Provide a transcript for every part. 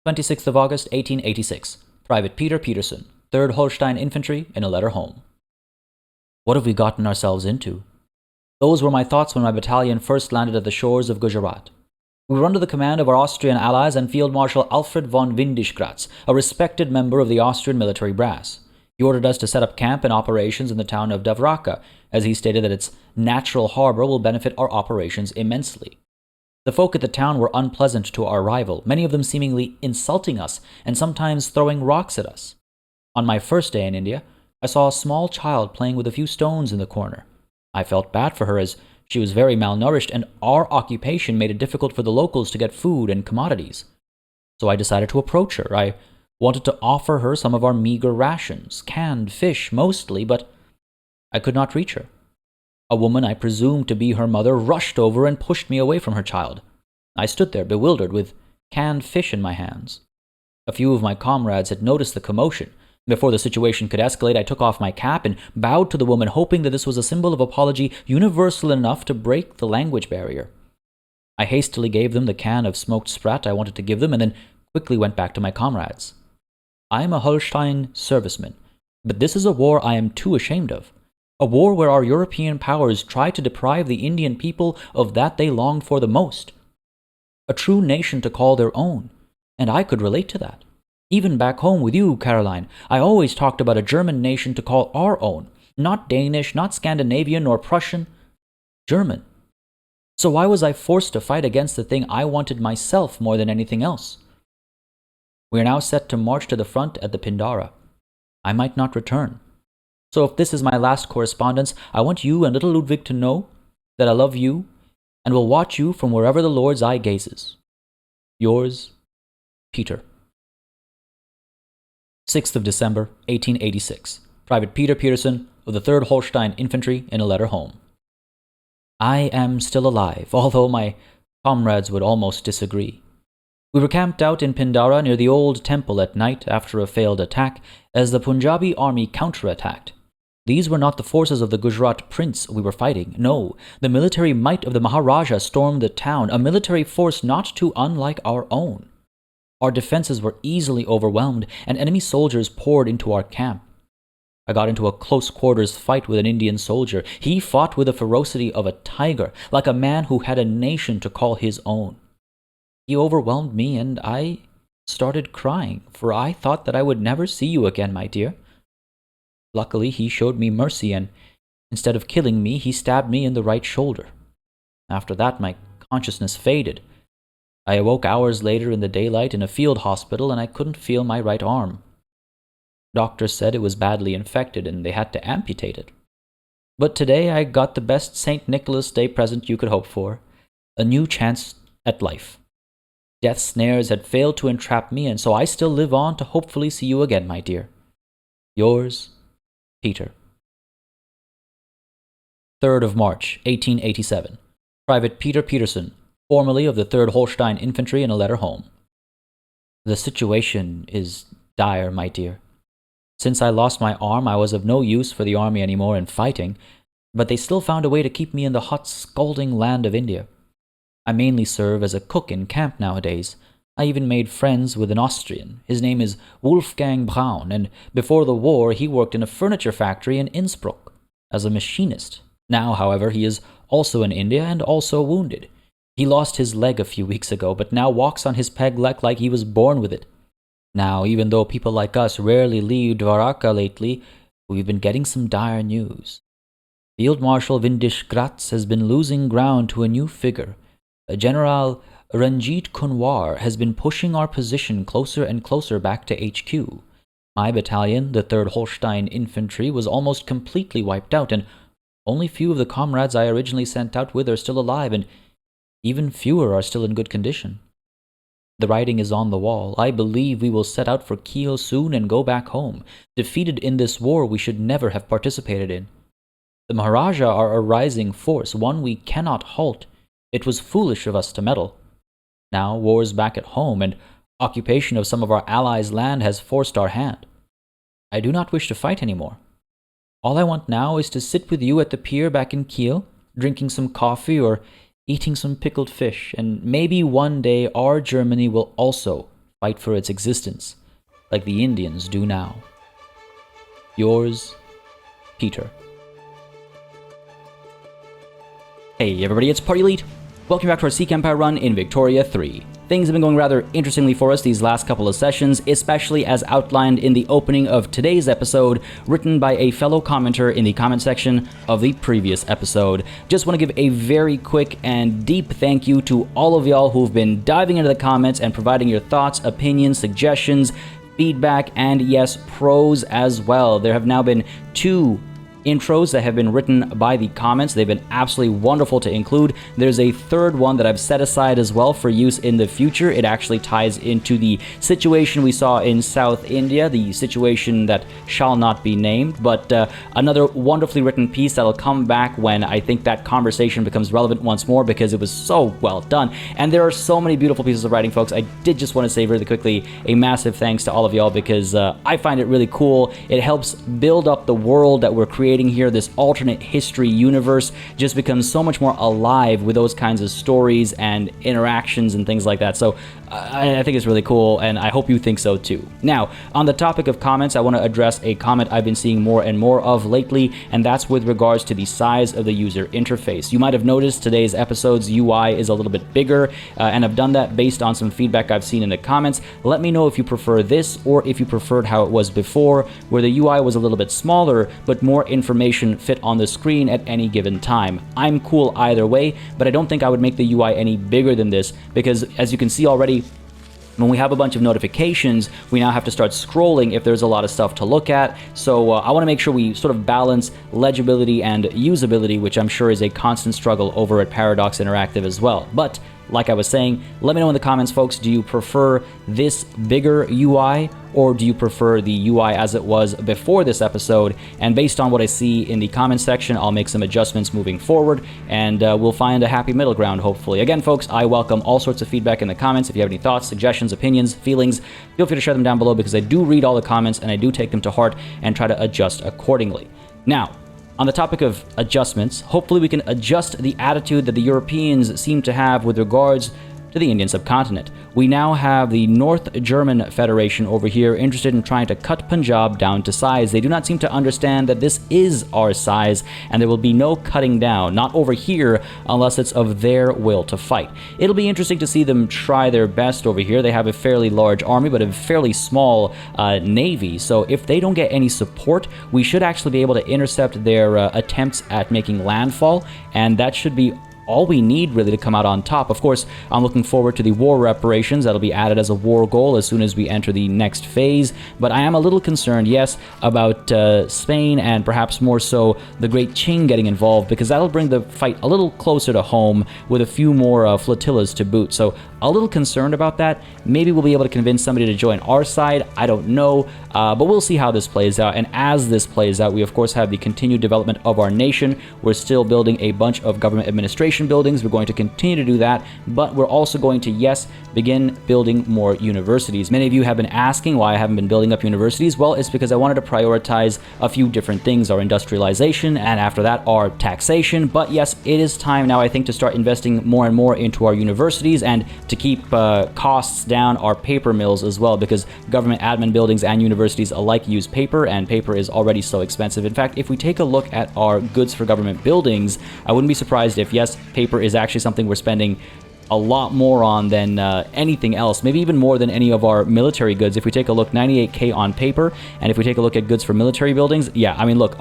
26th of August, 1886. Private Peter Peterson, 3rd Holstein Infantry, in a letter home. What have we gotten ourselves into? Those were my thoughts when my battalion first landed at the shores of Gujarat. We were under the command of our Austrian allies and Field Marshal Alfred von Windischgratz, a respected member of the Austrian military brass. He ordered us to set up camp and operations in the town of Davraka, as he stated that its natural harbor will benefit our operations immensely. The folk at the town were unpleasant to our arrival, many of them seemingly insulting us and sometimes throwing rocks at us. On my first day in India, I saw a small child playing with a few stones in the corner. I felt bad for her as she was very malnourished and our occupation made it difficult for the locals to get food and commodities. So I decided to approach her. I wanted to offer her some of our meager rations, canned fish mostly, but I could not reach her. A woman I presumed to be her mother rushed over and pushed me away from her child. I stood there bewildered with canned fish in my hands. A few of my comrades had noticed the commotion. Before the situation could escalate, I took off my cap and bowed to the woman, hoping that this was a symbol of apology universal enough to break the language barrier. I hastily gave them the can of smoked sprat I wanted to give them and then quickly went back to my comrades. I am a Holstein serviceman, but this is a war I am too ashamed of. A war where our European powers tried to deprive the Indian people of that they longed for the most. A true nation to call their own, and I could relate to that. Even back home with you, Caroline, I always talked about a German nation to call our own, not Danish, not Scandinavian nor Prussian, German. So why was I forced to fight against the thing I wanted myself more than anything else? We are now set to march to the front at the Pindara. I might not return. So if this is my last correspondence, I want you and little Ludwig to know that I love you and will watch you from wherever the Lord's eye gazes. Yours, Peter. 6th of December, 1886. Private Peter Peterson of the 3rd Holstein Infantry, in a letter home. I am still alive, although my comrades would almost disagree. We were camped out in Pindara near the old temple at night after a failed attack as the Punjabi army counterattacked. These were not the forces of the Gujarat prince we were fighting. No, the military might of the Maharaja stormed the town, a military force not too unlike our own. Our defenses were easily overwhelmed, and enemy soldiers poured into our camp. I got into a close-quarters fight with an Indian soldier. He fought with the ferocity of a tiger, like a man who had a nation to call his own. He overwhelmed me, and I started crying, for I thought that I would never see you again, my dear. Luckily, he showed me mercy, and instead of killing me, he stabbed me in the right shoulder. After that, my consciousness faded. I awoke hours later in the daylight in a field hospital, and I couldn't feel my right arm. Doctors said it was badly infected, and they had to amputate it. But today I got the best St. Nicholas Day present you could hope for, a new chance at life. Death's snares had failed to entrap me, and so I still live on to hopefully see you again, my dear. Yours, Peter. 3rd of March, 1887. Private Peter Peterson, formerly of the 3rd Holstein Infantry, in a letter home. The situation is dire, my dear. Since I lost my arm, I was of no use for the army anymore in fighting, but they still found a way to keep me in the hot, scalding land of India. I mainly serve as a cook in camp nowadays. I even made friends with an Austrian. His name is Wolfgang Braun, and before the war he worked in a furniture factory in Innsbruck as a machinist. Now, however, he is also in India and also wounded. He lost his leg a few weeks ago, but now walks on his peg leg like he was born with it. Now, even though people like us rarely leave Dwaraka lately, we've been getting some dire news. Field Marshal Windischgratz has been losing ground to a new figure. General Ranjit Kunwar has been pushing our position closer and closer back to HQ. My battalion, the 3rd Holstein Infantry, was almost completely wiped out, and only few of the comrades I originally sent out with are still alive, and even fewer are still in good condition. The writing is on the wall. I believe we will set out for Kiel soon and go back home, defeated in this war we should never have participated in. The Maharaja are a rising force, one we cannot halt. It was foolish of us to meddle. Now war's back at home, and occupation of some of our allies' land has forced our hand. I do not wish to fight anymore. All I want now is to sit with you at the pier back in Kiel, drinking some coffee or eating some pickled fish, and maybe one day our Germany will also fight for its existence, like the Indians do now. Yours, Peter. Hey everybody, it's PartyElite. Welcome back to our Sikh Empire run in Victoria 3. Things have been going rather interestingly for us these last couple of sessions, especially as outlined in the opening of today's episode, written by a fellow commenter in the comment section of the previous episode. Just want to give a very quick and deep thank you to all of y'all who've been diving into the comments and providing your thoughts, opinions, suggestions, feedback, and yes, prose as well. There have now been 2 intros that have been written by the comments. They've been absolutely wonderful to include. There's a third one that I've set aside as well for use in the future. It actually ties into the situation we saw in South India, the situation that shall not be named, but another wonderfully written piece that'll come back when I think that conversation becomes relevant once more, because it was so well done. And there are so many beautiful pieces of writing, folks. I did just want to say really quickly a massive thanks to all of y'all, because I find it really cool. It helps build up the world that we're creating here. This alternate history universe just becomes so much more alive with those kinds of stories and interactions and things like that. So I think it's really cool, and I hope you think so too. Now, on the topic of comments, I want to address a comment I've been seeing more and more of lately, and that's with regards to the size of the user interface. You might have noticed today's episode's UI is a little bit bigger, and I've done that based on some feedback I've seen in the comments. Let me know if you prefer this, or if you preferred how it was before, where the UI was a little bit smaller, but more information fit on the screen at any given time. I'm cool either way, but I don't think I would make the UI any bigger than this, because as you can see already, when we have a bunch of notifications, we now have to start scrolling if there's a lot of stuff to look at. So I want to make sure we sort of balance legibility and usability, which I'm sure is a constant struggle over at Paradox Interactive as well. But like I was saying, let me know in the comments, folks, do you prefer this bigger UI, or do you prefer the UI as it was before this episode? And based on what I see in the comment section, I'll make some adjustments moving forward, and we'll find a happy middle ground, hopefully. Again, folks, I welcome all sorts of feedback in the comments. If you have any thoughts, suggestions, opinions, feelings, feel free to share them down below, because I do read all the comments and I do take them to heart and try to adjust accordingly. Now, on the topic of adjustments, hopefully we can adjust the attitude that the Europeans seem to have with regards to the Indian subcontinent. We now have the North German Federation over here interested in trying to cut Punjab down to size. They do not seem to understand that this is our size, and there will be no cutting down, not over here, unless it's of their will to fight. It'll be interesting to see them try their best over here. They have a fairly large army, but a fairly small navy, so if they don't get any support, we should actually be able to intercept their attempts at making landfall, and that should be all we need really to come out on top. Of course, I'm looking forward to the war reparations that'll be added as a war goal as soon as we enter the next phase, but I am a little concerned, yes, about Spain, and perhaps more so the Great Qing getting involved, because that'll bring the fight a little closer to home with a few more flotillas to boot. So a little concerned about that. Maybe we'll be able to convince somebody to join our side. I don't know, but we'll see how this plays out. And as this plays out, we of course have the continued development of our nation. We're still building a bunch of government administration buildings. We're going to continue to do that, but we're also going to, yes, begin building more universities. Many of you have been asking why I haven't been building up universities. Well, it's because I wanted to prioritize a few different things, our industrialization, and after that, our taxation. But yes, it is time now, I think, to start investing more and more into our universities, and to keep costs down, our paper mills as well, because government admin buildings and universities alike use paper, and paper is already so expensive. In fact, if we take a look at our goods for government buildings, I wouldn't be surprised if, yes, paper is actually something we're spending a lot more on than anything else, maybe even more than any of our military goods. If we take a look, 98K on paper, and if we take a look at goods for military buildings, yeah, I mean, look,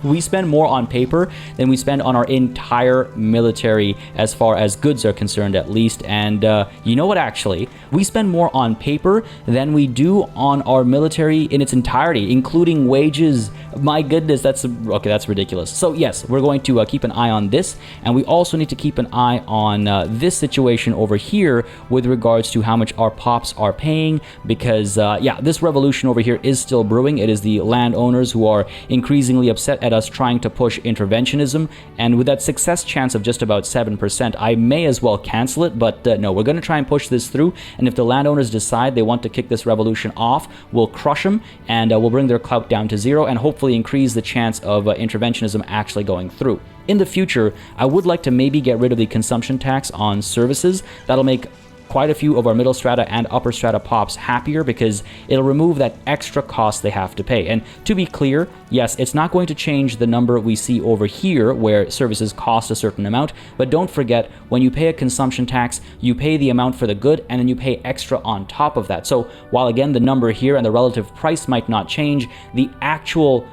we spend more on paper than we spend on our entire military as far as goods are concerned, at least. And you know what, actually, we spend more on paper than we do on our military in its entirety, including wages. My goodness, that's ridiculous. So yes, we're going to keep an eye on this, and we also need to keep an eye on this situation over here with regards to how much our pops are paying, because yeah, this revolution over here is still brewing. It is the landowners who are increasingly upset at us trying to push interventionism, and with that success chance of just about 7%, I may as well cancel it. But no, we're going to try and push this through, and if the landowners decide they want to kick this revolution off, we'll crush them, and we'll bring their clout down to zero, and hopefully increase the chance of interventionism actually going through. In the future, I would like to maybe get rid of the consumption tax on services. That'll make quite a few of our middle strata and upper strata pops happier because it'll remove that extra cost they have to pay. And to be clear, yes, it's not going to change the number we see over here where services cost a certain amount, but don't forget, when you pay a consumption tax, you pay the amount for the good and then you pay extra on top of that. So while again the number here and the relative price might not change, the actual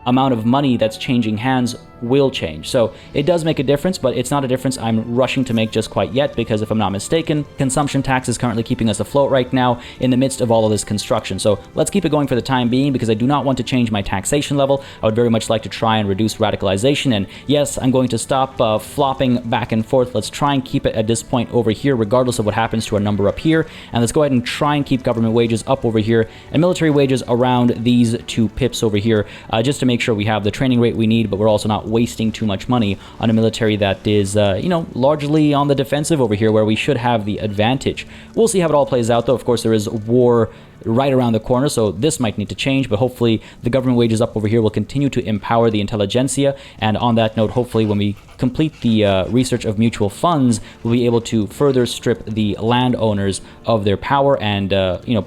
amount of money that's changing hands will change. So it does make a difference, but it's not a difference I'm rushing to make just quite yet, because if I'm not mistaken, consumption tax is currently keeping us afloat right now in the midst of all of this construction. So let's keep it going for the time being, because I do not want to change my taxation level. I would very much like to try and reduce radicalization. And yes, I'm going to stop flopping back and forth. Let's try and keep it at this point over here, regardless of what happens to our number up here. And let's go ahead and try and keep government wages up over here and military wages around these 2 pips over here, just to make sure we have the training rate we need, but we're also not wasting too much money on a military that is, largely on the defensive over here, where we should have the advantage. We'll see how it all plays out, though. Of course, there is war right around the corner, so this might need to change, but hopefully the government wages up over here will continue to empower the intelligentsia. And on that note, hopefully when we complete the research of mutual funds, we'll be able to further strip the landowners of their power and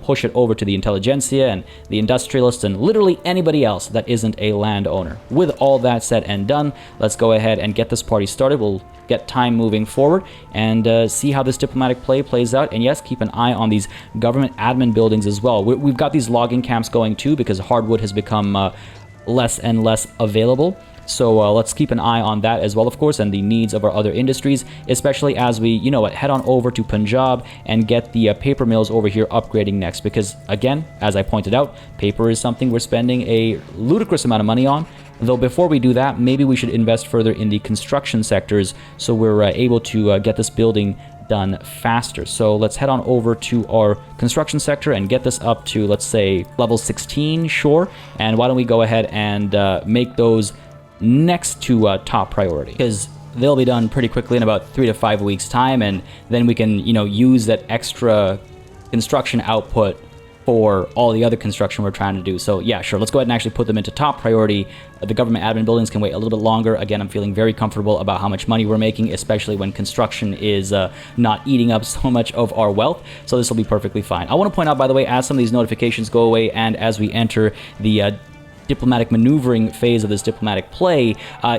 push it over to the intelligentsia and the industrialists and literally anybody else that isn't a landowner. With all that said and done, let's go ahead and get this party started. We'll get time moving forward and see how this diplomatic play plays out. And yes, keep an eye on these government admin buildings as well. We've got these logging camps going too, because hardwood has become less and less available. So let's keep an eye on that as well, of course, and the needs of our other industries, especially as we, head on over to Punjab and get the paper mills over here upgrading next. Because again, as I pointed out, paper is something we're spending a ludicrous amount of money on. Though before we do that, maybe we should invest further in the construction sectors so we're able to get this building done faster. So let's head on over to our construction sector and get this up to, let's say, level 16, sure. And why don't we go ahead and make those next to top priority, because they'll be done pretty quickly in about 3 to 5 weeks time, and then we can use that extra construction output for all the other construction we're trying to do. So yeah, sure, let's go ahead and actually put them into top priority. The government admin buildings can wait a little bit longer. Again, I'm feeling very comfortable about how much money we're making, especially when construction is not eating up so much of our wealth. So this will be perfectly fine. I want to point out, by the way, as some of these notifications go away and as we enter the diplomatic maneuvering phase of this diplomatic play,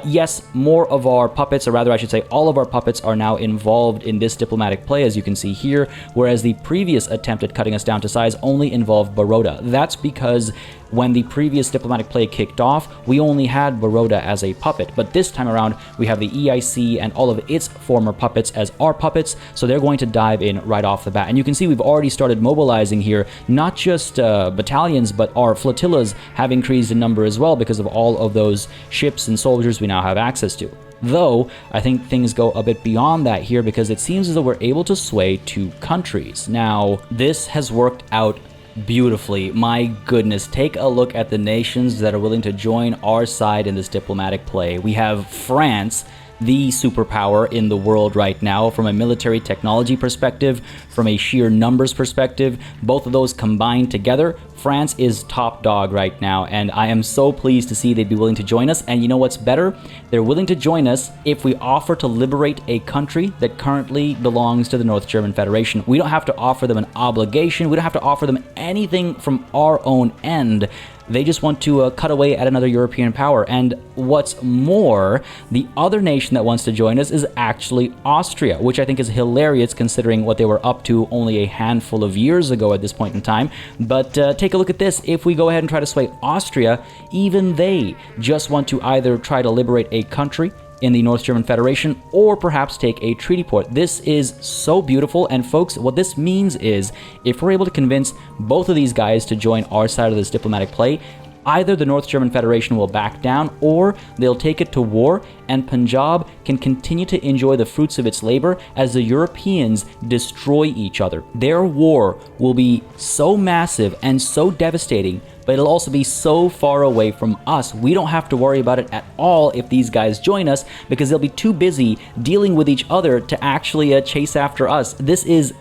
yes, more of our puppets, or rather I should say all of our puppets, are now involved in this diplomatic play, as you can see here, whereas the previous attempt at cutting us down to size only involved Baroda. That's because when the previous diplomatic play kicked off, we only had Baroda as a puppet, but this time around we have the EIC and all of its former puppets as our puppets, so they're going to dive in right off the bat. And you can see we've already started mobilizing here. Not just battalions, but our flotillas have increased in number as well because of all of those ships and soldiers we now have access to. Though, I think things go a bit beyond that here, because it seems as though we're able to sway 2 countries. Now, this has worked out beautifully. My goodness, take a look at the nations that are willing to join our side in this diplomatic play. We have France, the superpower in the world right now from a military technology perspective, from a sheer numbers perspective. Both of those combined together, France is top dog right now, and I am so pleased to see they'd be willing to join us. And you know what's better? They're willing to join us if we offer to liberate a country that currently belongs to the North German Federation. We don't have to offer them an obligation. We don't have to offer them anything from our own end. They just want to cut away at another European power. And what's more, the other nation that wants to join us is actually Austria, which I think is hilarious considering what they were up to only a handful of years ago at this point in time. But take a look at this. If we go ahead and try to sway Austria, even they just want to either try to liberate a country in the North German Federation, or perhaps take a treaty port. This is so beautiful, and folks, what this means is, if we're able to convince both of these guys to join our side of this diplomatic play, either the North German Federation will back down, or they'll take it to war, and Punjab can continue to enjoy the fruits of its labor as the Europeans destroy each other. Their war will be so massive and so devastating, but it'll also be so far away from us. We don't have to worry about it at all if these guys join us, because they'll be too busy dealing with each other to actually chase after us. This is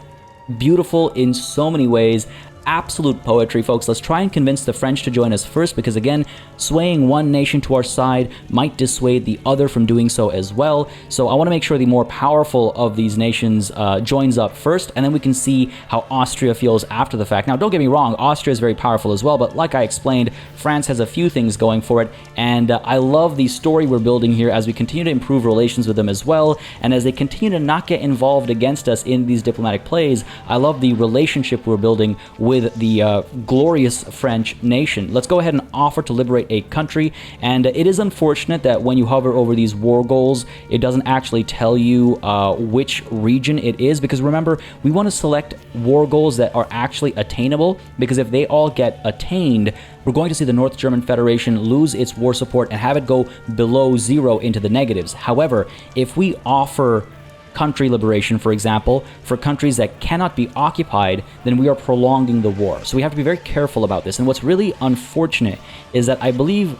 beautiful in so many ways. absolute poetry, folks. Let's try and convince the French to join us first, because again, swaying one nation to our side might dissuade the other from doing so as well. So I want to make sure the more powerful of these nations joins up first, and then we can see how Austria feels after the fact. Now, don't get me wrong, Austria is very powerful as well, but like I explained, France has a few things going for it, and I love the story we're building here as we continue to improve relations with them as well, and as they continue to not get involved against us in these diplomatic plays. I love the relationship we're building with the glorious French nation. Let's go ahead and offer to liberate a country, and it is unfortunate that when you hover over these war goals, it doesn't actually tell you which region it is, because remember, we want to select war goals that are actually attainable, because if they all get attained, we're going to see the North German Federation lose its war support and have it go below zero into the negatives. However, if we offer country liberation, for example, for countries that cannot be occupied, then we are prolonging the war. So we have to be very careful about this. And what's really unfortunate is that I believe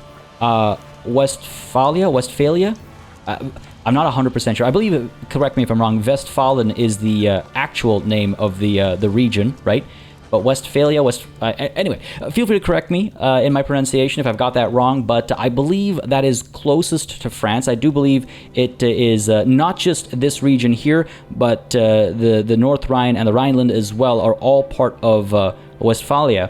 Westphalia, I'm not 100% sure. I believe, correct me if I'm wrong, Westphalen is the actual name of the region, right? But Westphalia, anyway, feel free to correct me in my pronunciation if I've got that wrong, but I believe that is closest to France. I do believe it is not just this region here, but the North Rhine and the Rhineland as well are all part of Westphalia.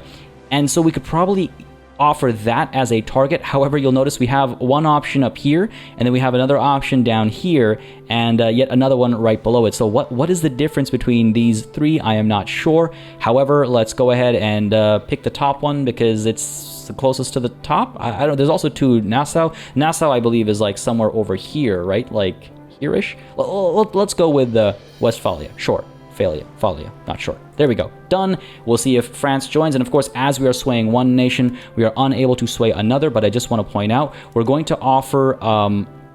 And so we could probably offer that as a target. However, you'll notice we have one option up here, and then we have another option down here, and yet another one right below it. So what is the difference between these three? I am not sure. However, let's go ahead and pick the top one because it's the closest to the top. I don't. There's also two Nassau. Nassau, I believe, is like somewhere over here, right? Like here-ish. Let's go with Westphalia. Sure. Phalia, not sure. There we go. Done. We'll see if France joins. And of course, as we are swaying one nation, we are unable to sway another. But I just want to point out, we're going to offer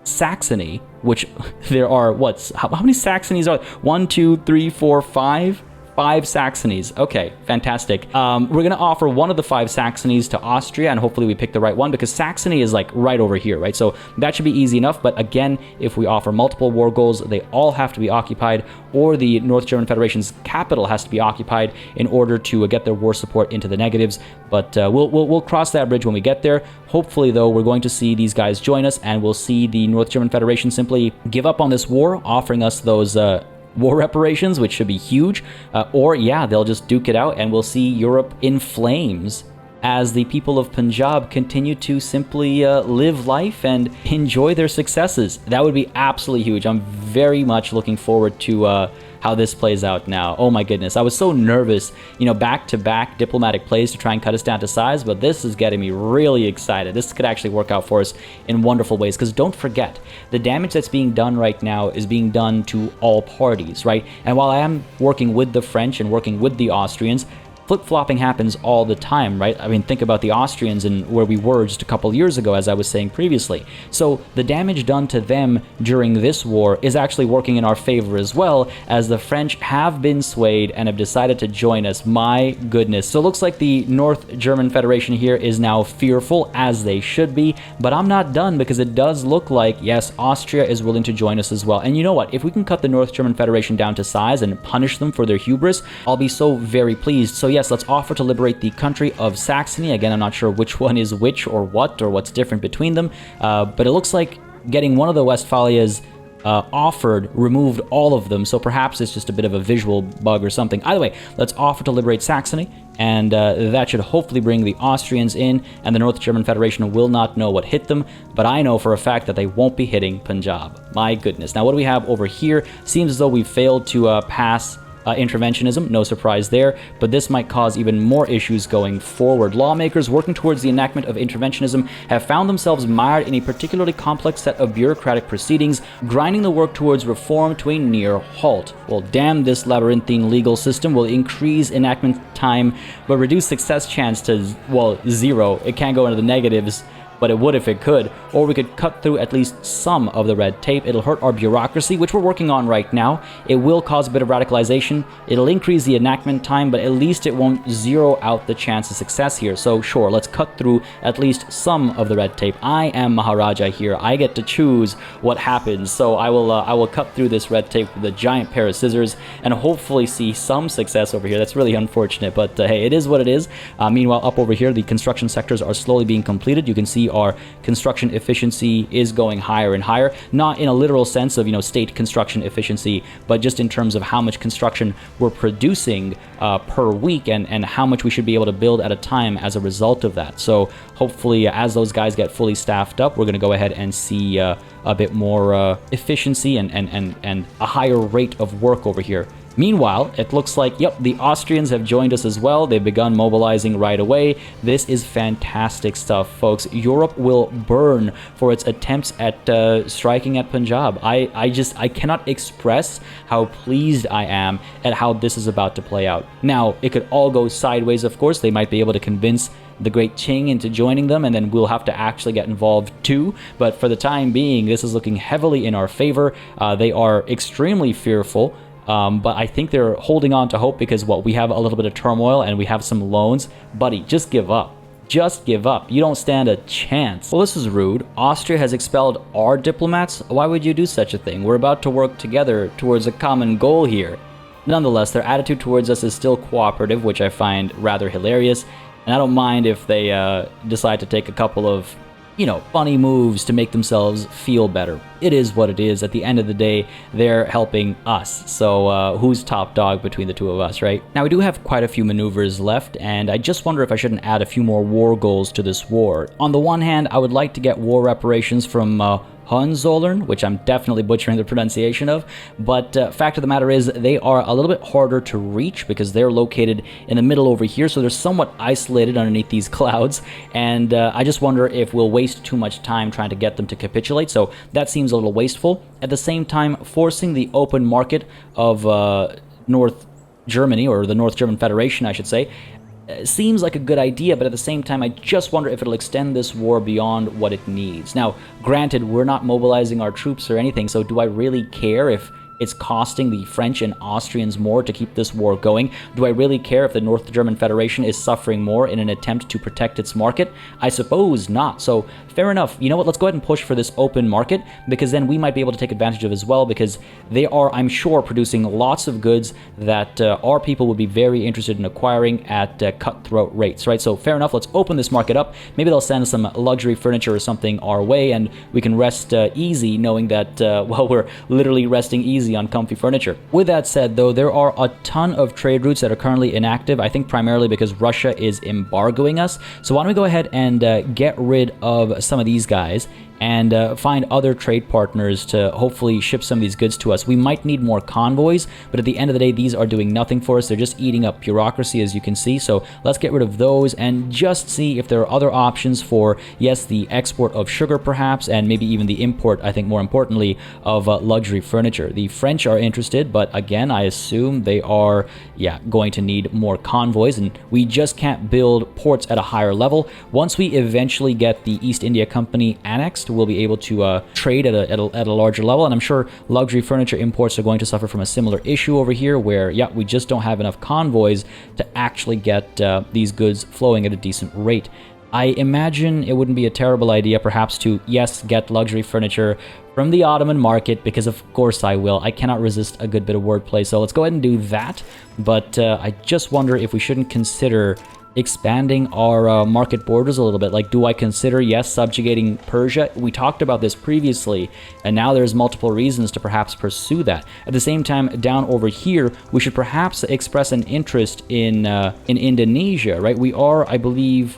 Saxony, which there are, how many Saxonies are? 1, 2, 3, 4, 5? 5 Saxonies. Okay, fantastic. We're going to offer one of the 5 Saxonies to Austria, and hopefully we pick the right one, because Saxony is like right over here, right? So that should be easy enough. But again, if we offer multiple war goals, they all have to be occupied, or the North German Federation's capital has to be occupied in order to get their war support into the negatives. But we'll cross that bridge when we get there. Hopefully, though, we're going to see these guys join us, and we'll see the North German Federation simply give up on this war, offering us those war reparations, which should be huge, or yeah, they'll just duke it out, and we'll see Europe in flames as the people of Punjab continue to simply live life and enjoy their successes. That would be absolutely huge. I'm very much looking forward to how this plays out now. Oh my goodness, I was so nervous, back-to-back diplomatic plays to try and cut us down to size, but this is getting me really excited. This could actually work out for us in wonderful ways, because don't forget, the damage that's being done right now is being done to all parties, right? And while I am working with the French and working with the Austrians, flip-flopping happens all the time, right? I mean, think about the Austrians and where we were just a couple years ago, as I was saying previously. So the damage done to them during this war is actually working in our favor as well, as the French have been swayed and have decided to join us. My goodness. So it looks like the North German Federation here is now fearful, as they should be, but I'm not done, because it does look like, yes, Austria is willing to join us as well. And you know what? If we can cut the North German Federation down to size and punish them for their hubris, I'll be so very pleased. So yes, let's offer to liberate the country of Saxony. Again, I'm not sure which one is which or what's different between them, but it looks like getting one of the Westphalias offered removed all of them, so perhaps it's just a bit of a visual bug or something. Either way, let's offer to liberate Saxony, and that should hopefully bring the Austrians in, and the North German Federation will not know what hit them, but I know for a fact that they won't be hitting Punjab. My goodness. Now, what do we have over here? Seems as though we failed to pass interventionism, no surprise there, but this might cause even more issues going forward. Lawmakers working towards the enactment of interventionism have found themselves mired in a particularly complex set of bureaucratic proceedings, grinding the work towards reform to a near halt. Well, damn, this labyrinthine legal system will increase enactment time, but reduce success chance to, well, 0. It can't go into the negatives. but it would if it could. Or we could cut through at least some of the red tape. It'll hurt our bureaucracy, which we're working on right now. It will cause a bit of radicalization. It'll increase the enactment time, but at least it won't zero out the chance of success here. So sure, let's cut through at least some of the red tape. I am Maharaja here. I get to choose what happens. So I will cut through this red tape with a giant pair of scissors and hopefully see some success over here. That's really unfortunate, but hey, it is what it is. Meanwhile, up over here, the construction sectors are slowly being completed. You can see our construction efficiency is going higher and higher, not in a literal sense of, you know, state construction efficiency, but just in terms of how much construction we're producing per week and how much we should be able to build at a time as a result of that. So hopefully, as those guys get fully staffed up, we're going to go ahead and see a bit more efficiency and a higher rate of work over here. Meanwhile, it looks like, yep, the Austrians have joined us as well. They've begun mobilizing right away. This is fantastic stuff, folks. Europe will burn for its attempts at striking at Punjab. I cannot express how pleased I am at how this is about to play out. Now, it could all go sideways, of course. They might be able to convince the Great Qing into joining them, and then we'll have to actually get involved too. But for the time being, this is looking heavily in our favor. They are extremely fearful. But I think they're holding on to hope because, well, we have a little bit of turmoil and we have some loans. Buddy, just give up. Just give up. You don't stand a chance. Well, this is rude. Austria has expelled our diplomats. Why would you do such a thing? We're about to work together towards a common goal here. Nonetheless, their attitude towards us is still cooperative, which I find rather hilarious. And I don't mind if they decide to take a couple of, you know, funny moves to make themselves feel better. It is what it is. At the end of the day, they're helping us. So who's top dog between the two of us, right? Now, we do have quite a few maneuvers left, and I just wonder if I shouldn't add a few more war goals to this war. On the one hand, I would like to get war reparations from Hohenzollern, which I'm definitely butchering the pronunciation of, but fact of the matter is they are a little bit harder to reach because they're located in the middle over here, so they're somewhat isolated underneath these clouds, and I just wonder if we'll waste too much time trying to get them to capitulate, so that seems a little wasteful. At the same time, forcing the open market of North Germany, or the North German Federation, I should say, seems like a good idea, but at the same time, I just wonder if it'll extend this war beyond what it needs. Now, granted, we're not mobilizing our troops or anything, so do I really care if it's costing the French and Austrians more to keep this war going? Do I really care if the North German Federation is suffering more in an attempt to protect its market? I suppose not. So fair enough. You know what? Let's go ahead and push for this open market, because then we might be able to take advantage of as well, because they are, I'm sure, producing lots of goods that our people would be very interested in acquiring at cutthroat rates, right? So fair enough. Let's open this market up. Maybe they'll send some luxury furniture or something our way, and we can rest easy knowing that, well, we're literally resting easy on comfy furniture. With that said, though, there are a ton of trade routes that are currently inactive, I think primarily because Russia is embargoing us. So why don't we go ahead and get rid of some of these guys and find other trade partners to hopefully ship some of these goods to us. We might need more convoys, but at the end of the day, these are doing nothing for us. They're just eating up bureaucracy, as you can see. So let's get rid of those and just see if there are other options for, yes, the export of sugar perhaps, and maybe even the import, I think more importantly, of luxury furniture. The French are interested, but again, I assume they are, going to need more convoys, and we just can't build ports at a higher level. Once we eventually get the East India Company annexed, we'll be able to trade at a larger level, and I'm sure luxury furniture imports are going to suffer from a similar issue over here where, we just don't have enough convoys to actually get these goods flowing at a decent rate. I imagine it wouldn't be a terrible idea perhaps to, yes, get luxury furniture from the Ottoman market, because of course I will. I cannot resist a good bit of wordplay, so let's go ahead and do that, but I just wonder if we shouldn't consider expanding our market borders a little bit. Like, do I consider, yes, subjugating Persia? We talked about this previously, and now there's multiple reasons to perhaps pursue that. At the same time, down over here, we should perhaps express an interest in Indonesia, right? We are, I believe,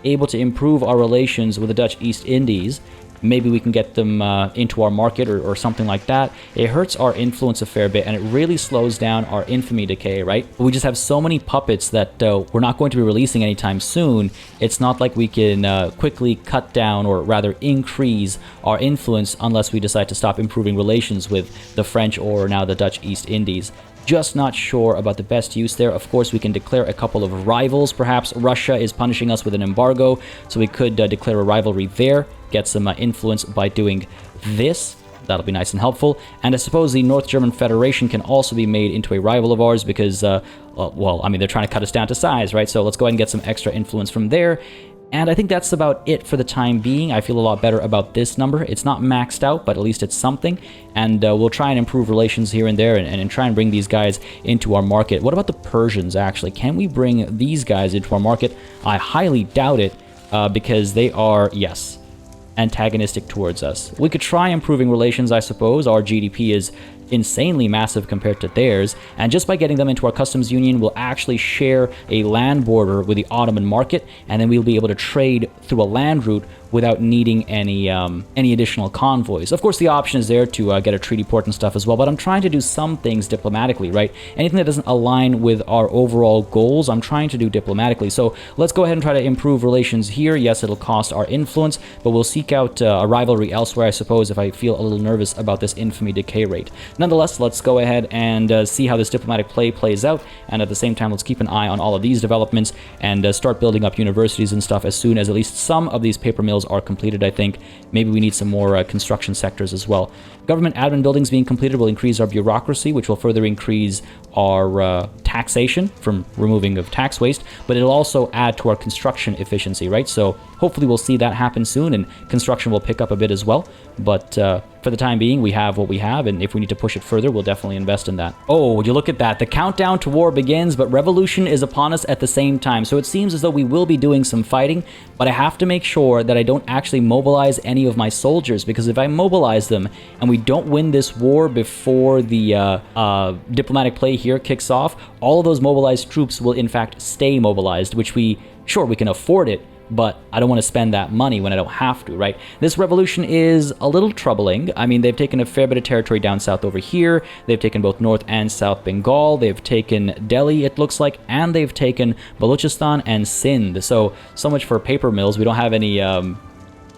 able to improve our relations with the Dutch East Indies. Maybe we can get them into our market or something like that. It hurts our influence a fair bit, and it really slows down our infamy decay, right? We just have so many puppets that we're not going to be releasing anytime soon. It's not like we can quickly cut down, or rather increase, our influence unless we decide to stop improving relations with the French or now the Dutch East Indies. Just not sure about the best use there. Of course, we can declare a couple of rivals. Perhaps Russia is punishing us with an embargo, so we could declare a rivalry there, get some influence by doing this. That'll be nice and helpful. And I suppose the North German Federation can also be made into a rival of ours because, well, I mean, they're trying to cut us down to size, right? So let's go ahead and get some extra influence from there. And I think that's about it for the time being. I feel a lot better about this number. It's not maxed out, but at least it's something. And we'll try and improve relations here and there and try and bring these guys into our market. What about the Persians, actually? Can we bring these guys into our market? I highly doubt it because they are, yes, antagonistic towards us. We could try improving relations, I suppose. Our GDP is insanely massive compared to theirs, and just by getting them into our customs union, we'll actually share a land border with the Ottoman market, and then we'll be able to trade through a land route without needing any additional convoys. Of course, the option is there to get a treaty port and stuff as well, but I'm trying to do some things diplomatically, right? Anything that doesn't align with our overall goals, I'm trying to do diplomatically. So let's go ahead and try to improve relations here. Yes, it'll cost our influence, but we'll seek out a rivalry elsewhere, I suppose, if I feel a little nervous about this infamy decay rate. Nonetheless, let's go ahead and see how this diplomatic play plays out, and at the same time, let's keep an eye on all of these developments and start building up universities and stuff as soon as at least some of these paper mills are completed, I think. Maybe we need some more construction sectors as well. Government admin buildings being completed will increase our bureaucracy, which will further increase our taxation from removing of tax waste, but it'll also add to our construction efficiency, right? So hopefully we'll see that happen soon, and construction will pick up a bit as well. But for the time being, we have what we have, and if we need to push it further, we'll definitely invest in that. Oh, would you look at that? The countdown to war begins, but revolution is upon us at the same time. So it seems as though we will be doing some fighting, but I have to make sure that I don't actually mobilize any of my soldiers, because if I mobilize them and we don't win this war before the diplomatic play here kicks off, all of those mobilized troops will in fact stay mobilized, which we can afford it, but I don't want to spend that money when I don't have to, right? This revolution is a little troubling. I mean, they've taken a fair bit of territory down south over here. They've taken both North and South Bengal. They've taken Delhi, it looks like, and they've taken Balochistan and Sindh. So much for paper mills. We don't have any...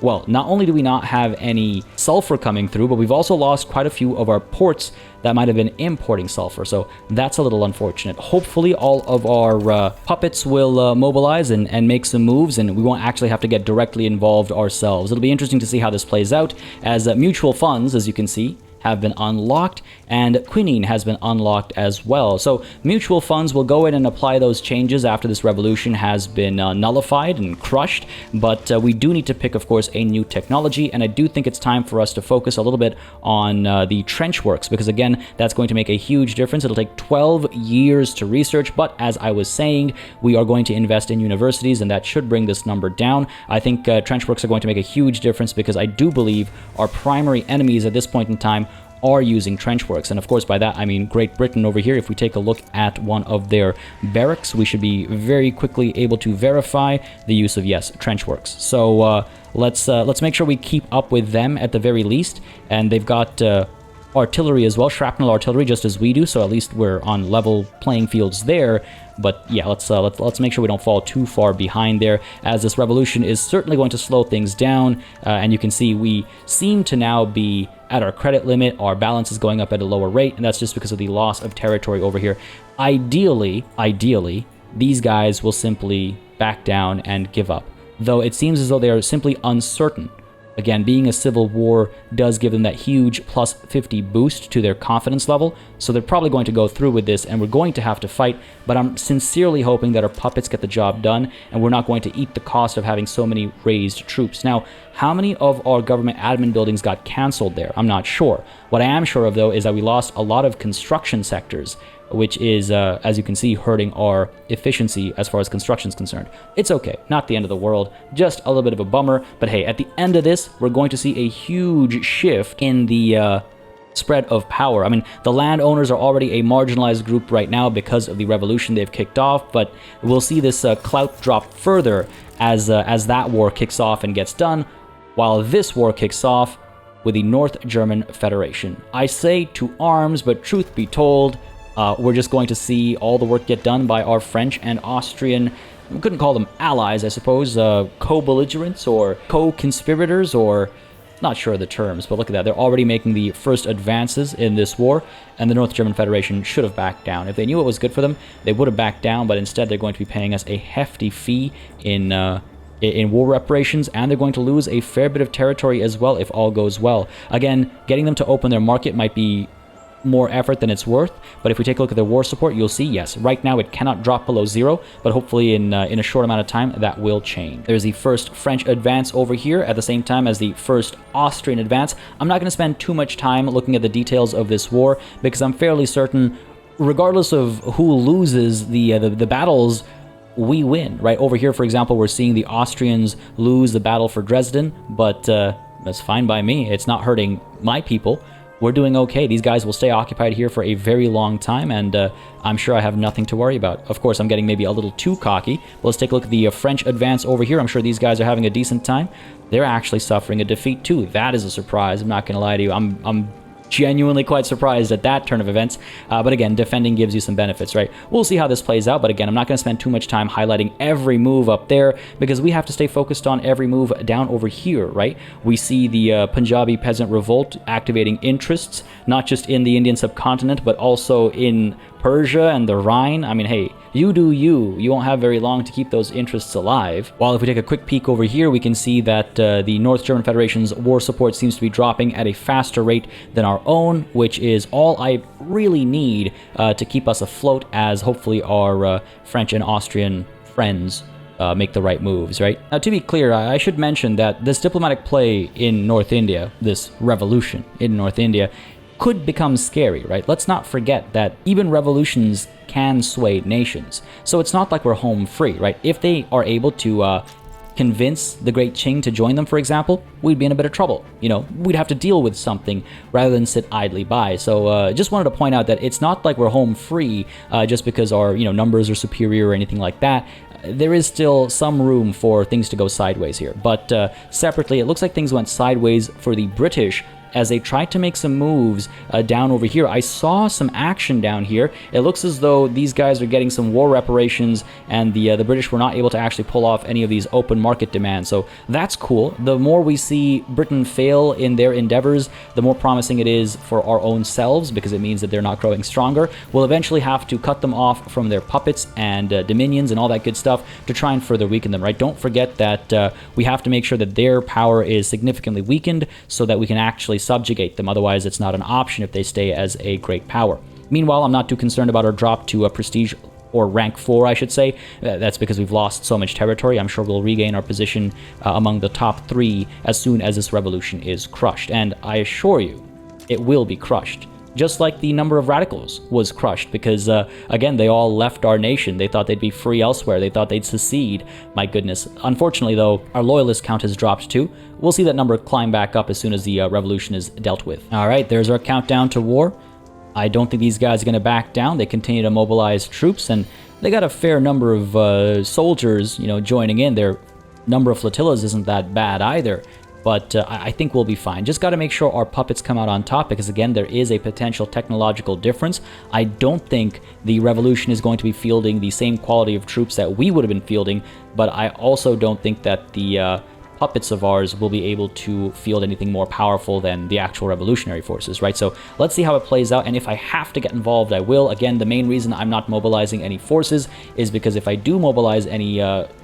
well, not only do we not have any sulfur coming through, but we've also lost quite a few of our ports that might have been importing sulfur, so that's a little unfortunate. Hopefully all of our puppets will mobilize and make some moves, and we won't actually have to get directly involved ourselves. It'll be interesting to see how this plays out, as mutual funds, as you can see, have been unlocked, and quinine has been unlocked as well. So mutual funds will go in and apply those changes after this revolution has been nullified and crushed, but we do need to pick, of course, a new technology, and I do think it's time for us to focus a little bit on the trench works, because again, that's going to make a huge difference. It'll take 12 years to research, but as I was saying, we are going to invest in universities, and that should bring this number down. I think trench works are going to make a huge difference, because I do believe our primary enemies at this point in time are using trench works. And of course, by that I mean Great Britain over here. If we take a look at one of their barracks, we should be very quickly able to verify the use of, yes, trench works. So let's make sure we keep up with them at the very least. And they've got artillery as well, shrapnel artillery, just as we do, so at least we're on level playing fields there. But yeah, let's make sure we don't fall too far behind there, as this revolution is certainly going to slow things down. And you can see we seem to now be at our credit limit. Our balance is going up at a lower rate, and that's just because of the loss of territory over here. Ideally, these guys will simply back down and give up, though it seems as though they are simply uncertain. Again, being a civil war does give them that huge plus 50 boost to their confidence level, so they're probably going to go through with this, and we're going to have to fight, but I'm sincerely hoping that our puppets get the job done, and we're not going to eat the cost of having so many raised troops. Now, how many of our government admin buildings got cancelled there? I'm not sure. What I am sure of, though, is that we lost a lot of construction sectors, which is, as you can see, hurting our efficiency as far as construction is concerned. It's okay, not the end of the world, just a little bit of a bummer, but hey, at the end of this, we're going to see a huge shift in the spread of power. I mean, the landowners are already a marginalized group right now because of the revolution they've kicked off, but we'll see this clout drop further as that war kicks off and gets done, while this war kicks off with the North German Federation. I say to arms, but truth be told, we're just going to see all the work get done by our French and Austrian, we couldn't call them allies, I suppose, co-belligerents or co-conspirators, or not sure of the terms, but look at that. They're already making the first advances in this war, and the North German Federation should have backed down. If they knew it was good for them, they would have backed down, but instead they're going to be paying us a hefty fee in war reparations, and they're going to lose a fair bit of territory as well if all goes well. Again, getting them to open their market might be more effort than it's worth, but if we take a look at their war support, you'll see, yes, right now it cannot drop below 0, but hopefully in a short amount of time that will change. There's the first French advance over here at the same time as the first Austrian advance. I'm not going to spend too much time looking at the details of this war because I'm fairly certain, regardless of who loses the battles, we win, right? Over here, for example, we're seeing the Austrians lose the battle for Dresden, but that's fine by me. It's not hurting my people. We're doing okay. These guys will stay occupied here for a very long time, and I'm sure I have nothing to worry about. Of course, I'm getting maybe a little too cocky, but let's take a look at the French advance over here. I'm sure these guys are having a decent time. They're actually suffering a defeat too. That is a surprise. I'm not going to lie to you. I'm genuinely quite surprised at that turn of events, but again, defending gives you some benefits, right? We'll see how this plays out, but again, I'm not going to spend too much time highlighting every move up there because we have to stay focused on every move down over here, right? We see the Punjabi peasant revolt activating interests, not just in the Indian subcontinent, but also in Persia and the Rhine. I mean, hey, you do you. You won't have very long to keep those interests alive. While if we take a quick peek over here, we can see that the North German Federation's war support seems to be dropping at a faster rate than our own, which is all I really need to keep us afloat as hopefully our French and Austrian friends make the right moves, right? Now, to be clear, I should mention that this diplomatic play in North India, this revolution in North India, could become scary, right? Let's not forget that even revolutions can sway nations. So it's not like we're home free, right? If they are able to convince the Great Qing to join them, for example, we'd be in a bit of trouble. You know, we'd have to deal with something rather than sit idly by. So just wanted to point out that it's not like we're home free just because our, numbers are superior or anything like that. There is still some room for things to go sideways here. But separately, it looks like things went sideways for the British as they tried to make some moves down over here. I saw some action down here. It looks as though these guys are getting some war reparations, and the British were not able to actually pull off any of these open market demands. So that's cool. The more we see Britain fail in their endeavors, the more promising it is for our own selves, because it means that they're not growing stronger. We'll eventually have to cut them off from their puppets and dominions and all that good stuff to try and further weaken them, right? Don't forget that we have to make sure that their power is significantly weakened so that we can actually subjugate them. Otherwise, it's not an option if they stay as a great power. Meanwhile, I'm not too concerned about our drop to a prestige or rank 4, I should say. That's because we've lost so much territory. I'm sure we'll regain our position among the top 3 as soon as this revolution is crushed. And I assure you, it will be crushed. Just like the number of radicals was crushed because, again, they all left our nation. They thought they'd be free elsewhere. They thought they'd secede. My goodness. Unfortunately, though, our loyalist count has dropped too. We'll see that number climb back up as soon as the revolution is dealt with. All right, there's our countdown to war. I don't think these guys are going to back down. They continue to mobilize troops, and they got a fair number of soldiers, joining in. Their number of flotillas isn't that bad either. But I think we'll be fine. Just got to make sure our puppets come out on top because, again, there is a potential technological difference. I don't think the revolution is going to be fielding the same quality of troops that we would have been fielding, but I also don't think that the puppets of ours will be able to field anything more powerful than the actual revolutionary forces, right? So let's see how it plays out, and if I have to get involved, I will. Again, the main reason I'm not mobilizing any forces is because if I do mobilize any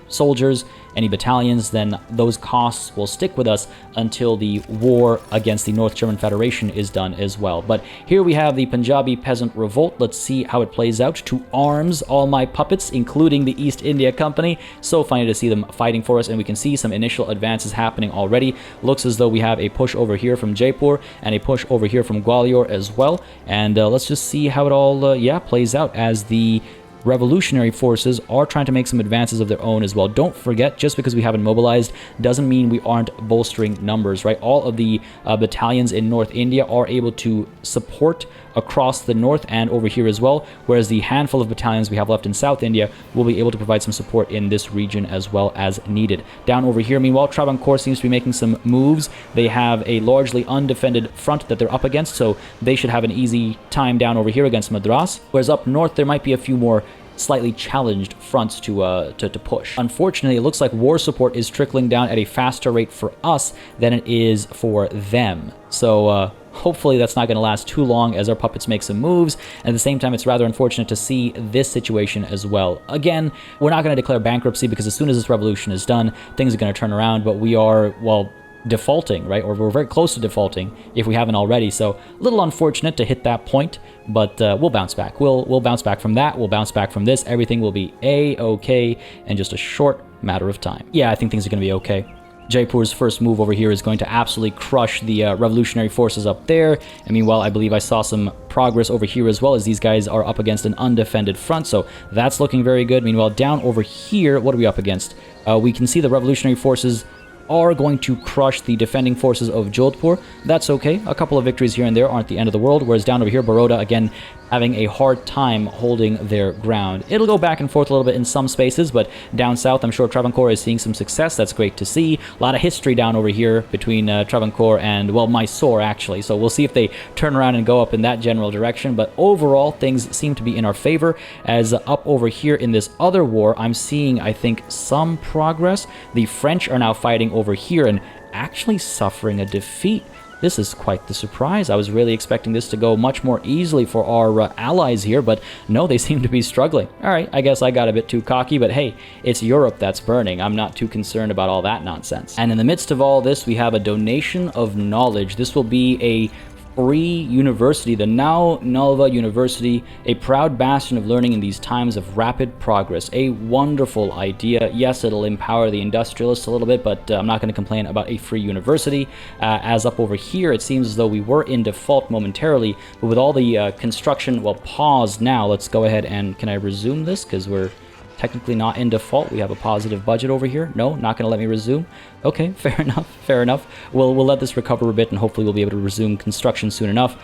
soldiers, any battalions, then those costs will stick with us until the war against the North German Federation is done as well. But here we have the Punjabi peasant revolt. Let's see how it plays out. To arms, all my puppets, including the East India Company. So funny to see them fighting for us, and we can see some initial advances happening already. Looks as though we have a push over here from Jaipur and a push over here from Gwalior as well. And let's just see how it all plays out as the revolutionary forces are trying to make some advances of their own as well. Don't forget, just because we haven't mobilized doesn't mean we aren't bolstering numbers, right? All of the battalions in North India are able to support across the north and over here as well, whereas the handful of battalions we have left in South India will be able to provide some support in this region as well as needed. Down over here, meanwhile, Travancore seems to be making some moves. They have a largely undefended front that they're up against, so they should have an easy time down over here against Madras, whereas up north there might be a few more slightly challenged fronts to push. Unfortunately, it looks like war support is trickling down at a faster rate for us than it is for them. So hopefully that's not going to last too long as our puppets make some moves. And at the same time, it's rather unfortunate to see this situation as well. Again, we're not going to declare bankruptcy because as soon as this revolution is done, things are going to turn around, but we are, well, defaulting, right? Or we're very close to defaulting if we haven't already. So a little unfortunate to hit that point, but we'll bounce back. We'll bounce back from that. We'll bounce back from this. Everything will be A-okay in just a short matter of time. Yeah, I think things are going to be okay. Jaipur's first move over here is going to absolutely crush the revolutionary forces up there. And meanwhile, I believe I saw some progress over here as well, as these guys are up against an undefended front. So that's looking very good. Meanwhile, down over here, what are we up against? We can see the revolutionary forces are going to crush the defending forces of Jodhpur. That's okay. A couple of victories here and there aren't the end of the world, whereas down over here, Baroda, again, having a hard time holding their ground. It'll go back and forth a little bit in some spaces, but down south, I'm sure Travancore is seeing some success. That's great to see. A lot of history down over here between Travancore and, well, Mysore, actually. So we'll see if they turn around and go up in that general direction. But overall, things seem to be in our favor, as up over here in this other war, I'm seeing, I think, some progress. The French are now fighting over here and actually suffering a defeat. This is quite the surprise. I was really expecting this to go much more easily for our allies here, but no, they seem to be struggling. All right, I guess I got a bit too cocky, but hey, it's Europe that's burning. I'm not too concerned about all that nonsense. And in the midst of all this, we have a donation of knowledge. This will be a free university, the Now Nalva University, a proud bastion of learning in these times of rapid progress. A wonderful idea. Yes, it'll empower the industrialists a little bit, but I'm not going to complain about a free university. As up over here, it seems as though we were in default momentarily, but with all the construction, well, paused now. Let's go ahead and, can I resume this? Because we're technically not in default. We have a positive budget over here. No, not going to let me resume. Okay, fair enough, fair enough. We'll let this recover a bit, and hopefully we'll be able to resume construction soon enough.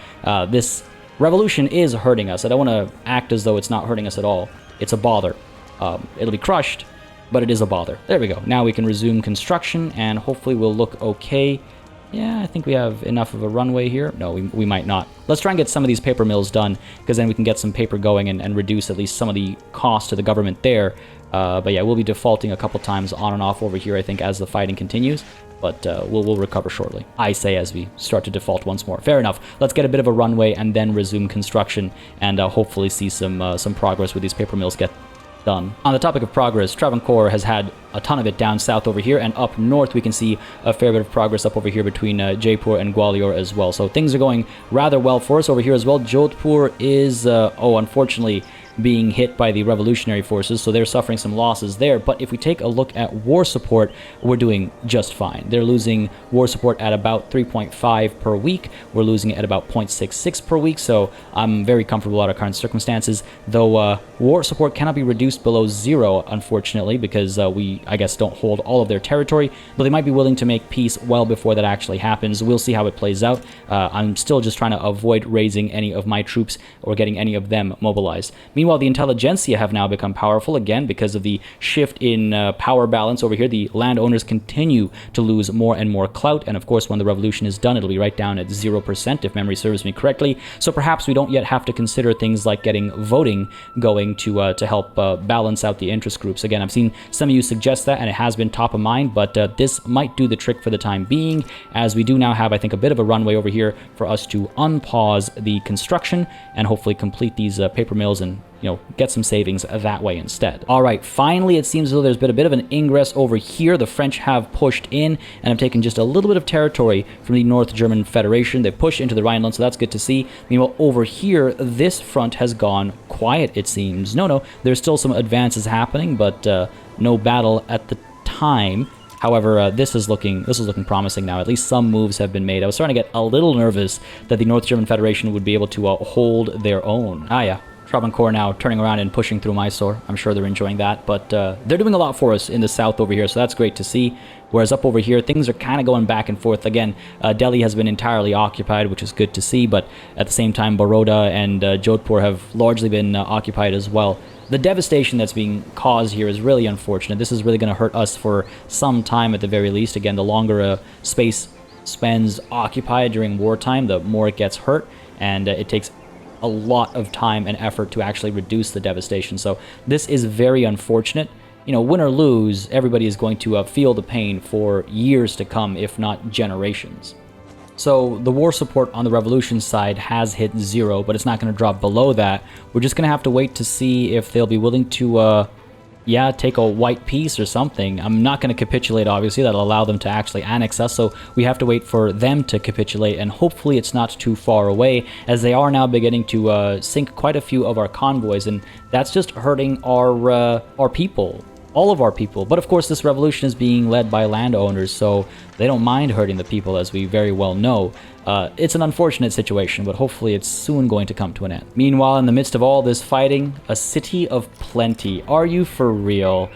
This revolution is hurting us. I don't want to act as though it's not hurting us at all. It's a bother. It'll be crushed, but it is a bother. There we go. Now we can resume construction, and hopefully we'll look okay. Yeah, I think we have enough of a runway here. No, we might not. Let's try and get some of these paper mills done, because then we can get some paper going and reduce at least some of the cost to the government there. But yeah, we'll be defaulting a couple times on and off over here, I think, as the fighting continues. But we'll recover shortly. I say as we start to default once more. Fair enough. Let's get a bit of a runway and then resume construction, and hopefully see some progress with these paper mills get done. On the topic of progress, Travancore has had a ton of it down south over here, and up north we can see a fair bit of progress up over here between Jaipur and Gwalior as well. So things are going rather well for us over here as well. Jodhpur is, unfortunately, being hit by the revolutionary forces, so they're suffering some losses there. But if we take a look at war support, we're doing just fine. They're losing war support at about 3.5 per week. We're losing it at about 0.66 per week, so I'm very comfortable out of current circumstances, though war support cannot be reduced below 0, unfortunately, because we, I guess, don't hold all of their territory, but they might be willing to make peace well before that actually happens. We'll see how it plays out. I'm still just trying to avoid raising any of my troops or getting any of them mobilized. Meanwhile, the intelligentsia have now become powerful again because of the shift in power balance over here. The landowners continue to lose more and more clout, and of course when the revolution is done, it'll be right down at 0% if memory serves me correctly. So perhaps we don't yet have to consider things like getting voting going to help balance out the interest groups. Again, I've seen some of you suggest that, and it has been top of mind, but this might do the trick for the time being, as we do now have, I think, a bit of a runway over here for us to unpause the construction and hopefully complete these paper mills and, you know, get some savings that way instead. All right, finally, it seems as though there's been a bit of an ingress over here. The French have pushed in and have taken just a little bit of territory from the North German Federation. They've pushed into the Rhineland, so that's good to see. Meanwhile, over here, this front has gone quiet, it seems. No, there's still some advances happening, but no battle at the time. However, this is looking promising now. At least some moves have been made. I was starting to get a little nervous that the North German Federation would be able to hold their own. Ah, yeah. Travancore now turning around and pushing through Mysore. I'm sure they're enjoying that, but they're doing a lot for us in the south over here, so that's great to see. Whereas up over here, things are kind of going back and forth. Again, Delhi has been entirely occupied, which is good to see, but at the same time, Baroda and Jodhpur have largely been occupied as well. The devastation that's being caused here is really unfortunate. This is really going to hurt us for some time at the very least. Again, the longer a space spends occupied during wartime, the more it gets hurt, and it takes a lot of time and effort to actually reduce the devastation. So this is very unfortunate. You know, win or lose, everybody is going to feel the pain for years to come, if not generations. So the war support on the revolution side has hit 0, but it's not going to drop below that. We're just going to have to wait to see if they'll be willing to, take a white peace or something. I'm not going to capitulate, obviously. That'll allow them to actually annex us, so we have to wait for them to capitulate, and hopefully it's not too far away, as they are now beginning to sink quite a few of our convoys, and that's just hurting our people. All of our people. But of course, this revolution is being led by landowners, so they don't mind hurting the people, as we very well know. It's an unfortunate situation, but hopefully it's soon going to come to an end. Meanwhile, in the midst of all this fighting, a city of plenty. Are you for real?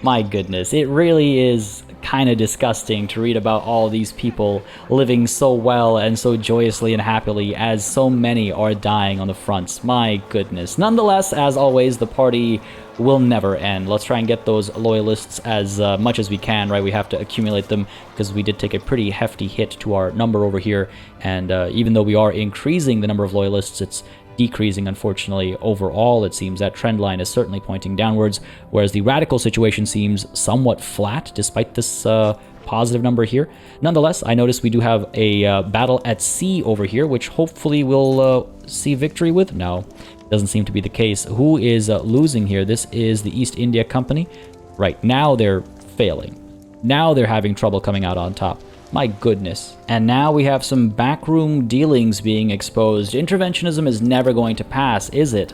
My goodness, it really is kind of disgusting to read about all these people living so well and so joyously and happily, as so many are dying on the fronts. My goodness. Nonetheless, as always, the party will never end. Let's try and get those loyalists as much as we can, right? We have to accumulate them, because we did take a pretty hefty hit to our number over here, and even though we are increasing the number of loyalists, it's decreasing, unfortunately. Overall, it seems that trend line is certainly pointing downwards, whereas the radical situation seems somewhat flat despite this positive number here. Nonetheless, I notice we do have a battle at sea over here, which hopefully we'll see victory with. No, doesn't seem to be the case. Who is losing here? This is the East India Company. Right now they're failing. Now they're having trouble coming out on top. My goodness. And now we have some backroom dealings being exposed. Interventionism is never going to pass, is it?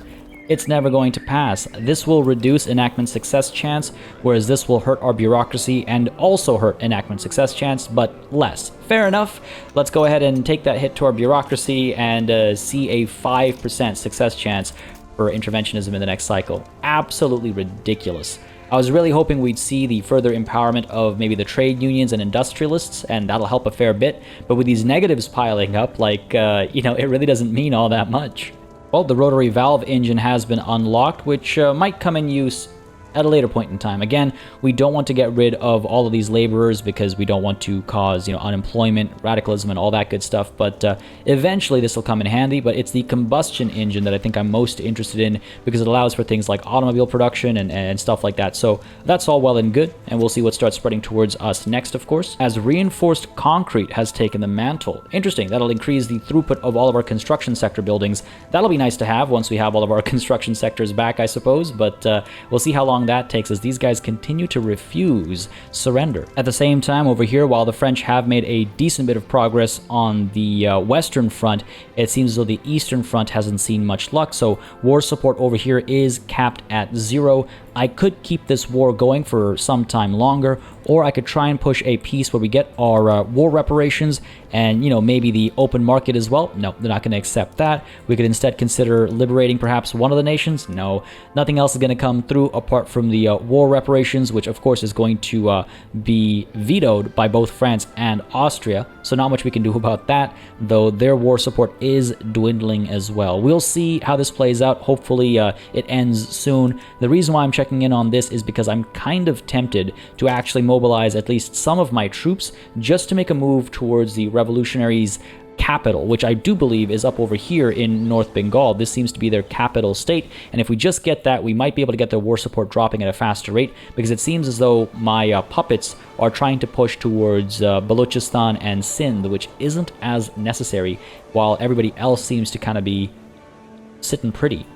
It's never going to pass. This will reduce enactment success chance, whereas this will hurt our bureaucracy and also hurt enactment success chance, but less. Fair enough. Let's go ahead and take that hit to our bureaucracy and see a 5% success chance for interventionism in the next cycle. Absolutely ridiculous. I was really hoping we'd see the further empowerment of maybe the trade unions and industrialists, and that'll help a fair bit, but with these negatives piling up, it really doesn't mean all that much. Well, the rotary valve engine has been unlocked, which might come in use at a later point in time. Again, we don't want to get rid of all of these laborers because we don't want to cause, unemployment, radicalism, and all that good stuff. But eventually this will come in handy. But it's the combustion engine that I think I'm most interested in, because it allows for things like automobile production and stuff like that. So that's all well and good, and we'll see what starts spreading towards us next, of course, as reinforced concrete has taken the mantle. Interesting. That'll increase the throughput of all of our construction sector buildings. That'll be nice to have once we have all of our construction sectors back, I suppose. But we'll see how long that takes, as these guys continue to refuse surrender. At the same time, over here, while the French have made a decent bit of progress on the western front, it seems as though the eastern front hasn't seen much luck, so war support over here is capped at 0. I could keep this war going for some time longer, or I could try and push a peace where we get our war reparations and, maybe the open market as well. No, they're not going to accept that. We could instead consider liberating perhaps one of the nations. No, nothing else is going to come through apart from the war reparations, which of course is going to be vetoed by both France and Austria. So not much we can do about that, though their war support is dwindling as well. We'll see how this plays out. Hopefully it ends soon. The reason why I'm checking in on this is because I'm kind of tempted to actually mobilize at least some of my troops just to make a move towards the revolutionaries' capital, which I do believe is up over here in North Bengal. This seems to be their capital state, and if we just get that, we might be able to get their war support dropping at a faster rate, because it seems as though my puppets are trying to push towards Balochistan and Sindh, which isn't as necessary, while everybody else seems to kind of be sitting pretty.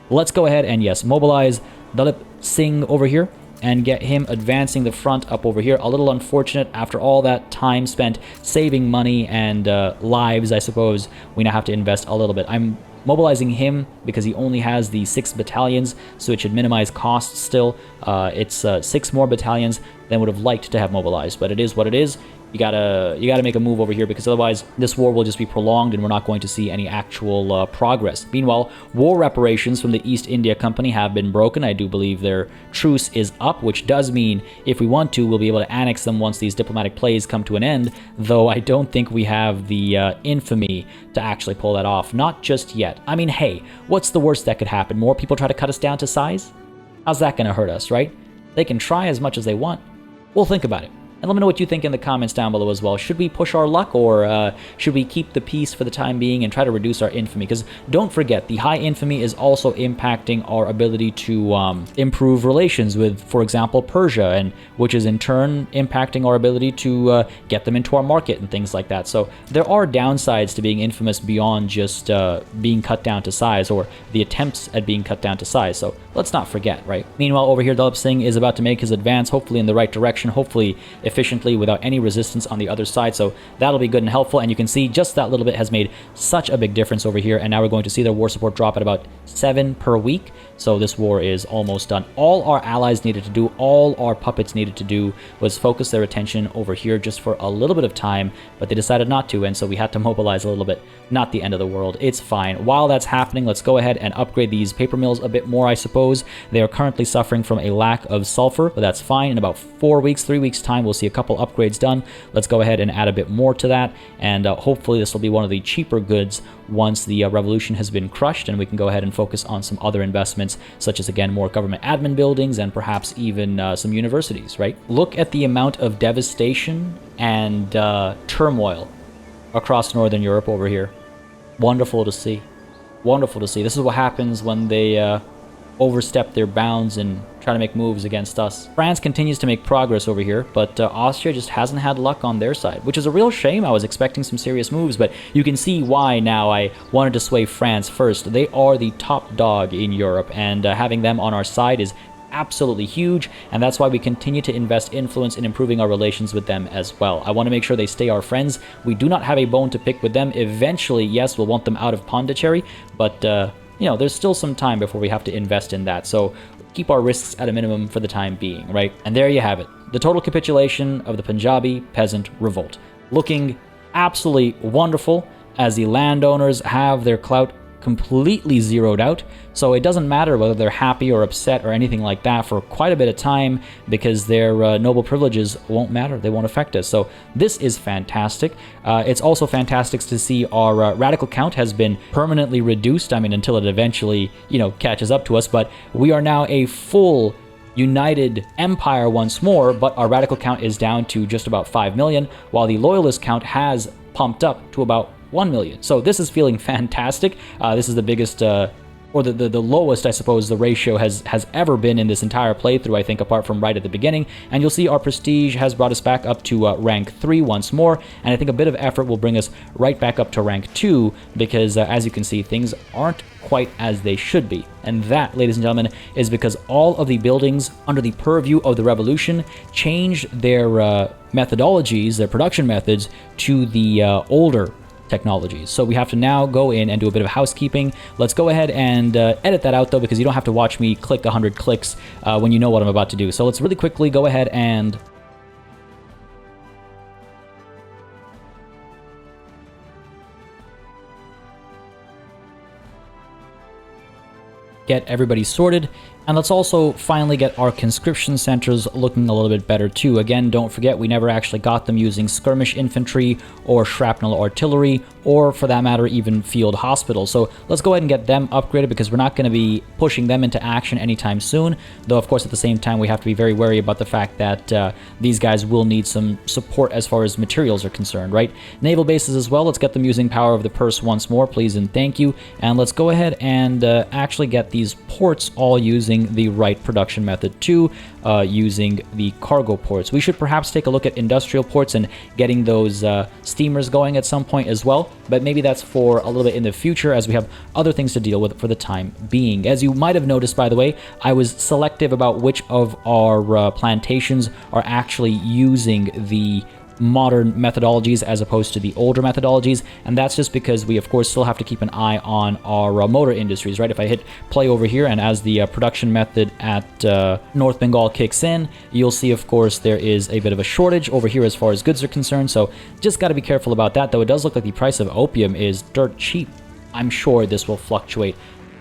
Let's go ahead and, yes, mobilize Dalip Singh over here and get him advancing the front up over here. A little unfortunate after all that time spent saving money and lives, I suppose. We now have to invest a little bit. I'm mobilizing him because he only has the 6 battalions, so it should minimize costs still. It's 6 more battalions than would have liked to have mobilized, but it is what it is. You gotta make a move over here, because otherwise this war will just be prolonged and we're not going to see any actual progress. Meanwhile, war reparations from the East India Company have been broken. I do believe their truce is up, which does mean if we want to, we'll be able to annex them once these diplomatic plays come to an end, though I don't think we have the infamy to actually pull that off. Not just yet. I mean, hey, what's the worst that could happen? More people try to cut us down to size? How's that gonna hurt us, right? They can try as much as they want. Well, think about it. And let me know what you think in the comments down below as well. Should we push our luck, or should we keep the peace for the time being and try to reduce our infamy? Because don't forget, the high infamy is also impacting our ability to improve relations with, for example, Persia, and which is in turn impacting our ability to get them into our market and things like that. So there are downsides to being infamous beyond just being cut down to size, or the attempts at being cut down to size. So let's not forget, right? Meanwhile, over here, Dalip Singh is about to make his advance, hopefully in the right direction, hopefully efficiently without any resistance on the other side. So that'll be good and helpful. And you can see just that little bit has made such a big difference over here. And now we're going to see their war support drop at about 7 per week. So this war is almost done. All our allies needed to do, all our puppets needed to do, was focus their attention over here just for a little bit of time, but they decided not to, and so we had to mobilize a little bit. Not the end of the world. It's fine. While that's happening, let's go ahead and upgrade these paper mills a bit more, I suppose. They are currently suffering from a lack of sulfur, but that's fine. In about 4 weeks, 3 weeks time, we'll see a couple upgrades done. Let's go ahead and add a bit more to that, and hopefully this will be one of the cheaper goods once the revolution has been crushed, and we can go ahead and focus on some other investments, such as, again, more government admin buildings and perhaps even some universities, right? Look at the amount of devastation and turmoil across Northern Europe over here. Wonderful to see. Wonderful to see. This is what happens when they overstep their bounds and try to make moves against us. France continues to make progress over here, but Austria just hasn't had luck on their side, which is a real shame. I was expecting some serious moves, but you can see why now I wanted to sway France first. They are the top dog in Europe, and having them on our side is absolutely huge, and that's why we continue to invest influence in improving our relations with them as well. I want to make sure they stay our friends. We do not have a bone to pick with them. Eventually, yes, we'll want them out of Pondicherry, but you know, there's still some time before we have to invest in that, so keep our risks at a minimum for the time being, right? And there you have it, the total capitulation of the Punjabi peasant revolt. Looking absolutely wonderful as the landowners have their clout completely zeroed out, so it doesn't matter whether they're happy or upset or anything like that for quite a bit of time, because their noble privileges won't matter, they won't affect us. So this is fantastic. It's also fantastic to see our radical count has been permanently reduced, I mean, until it eventually, you know, catches up to us, but we are now a full united empire once more, but our radical count is down to just about 5 million, while the loyalist count has pumped up to about 1 million. So this is feeling fantastic. This is the biggest, or the lowest, I suppose, the ratio has ever been in this entire playthrough, I think, apart from right at the beginning. And you'll see our prestige has brought us back up to rank 3 once more, and I think a bit of effort will bring us right back up to rank 2, because as you can see, things aren't quite as they should be. And that, ladies and gentlemen, is because all of the buildings under the purview of the revolution changed their methodologies, their production methods, to the older technologies. So we have to now go in and do a bit of housekeeping. Let's go ahead and edit that out, though, because you don't have to watch me click 100 clicks when you know what I'm about to do. So let's really quickly go ahead and get everybody sorted. And let's also finally get our conscription centers looking a little bit better too. Again, don't forget, we never actually got them using skirmish infantry or shrapnel artillery, or for that matter, even field hospitals. So let's go ahead and get them upgraded, because we're not going to be pushing them into action anytime soon. Though, of course, at the same time, we have to be very wary about the fact that these guys will need some support as far as materials are concerned, right? Naval bases as well. Let's get them using power of the purse once more, please and thank you. And let's go ahead and actually get these ports all using the right production method too, using the cargo ports. We should perhaps take a look at industrial ports and getting those steamers going at some point as well, but maybe that's for a little bit in the future, as we have other things to deal with for the time being. As you might have noticed, by the way, I was selective about which of our plantations are actually using the modern methodologies as opposed to the older methodologies, and that's just because we of course still have to keep an eye on our motor industries, right? If I hit play over here, and as the production method at North Bengal kicks in, you'll see of course there is a bit of a shortage over here as far as goods are concerned, so just got to be careful about that. Though it does look like the price of opium is dirt cheap. I'm sure this will fluctuate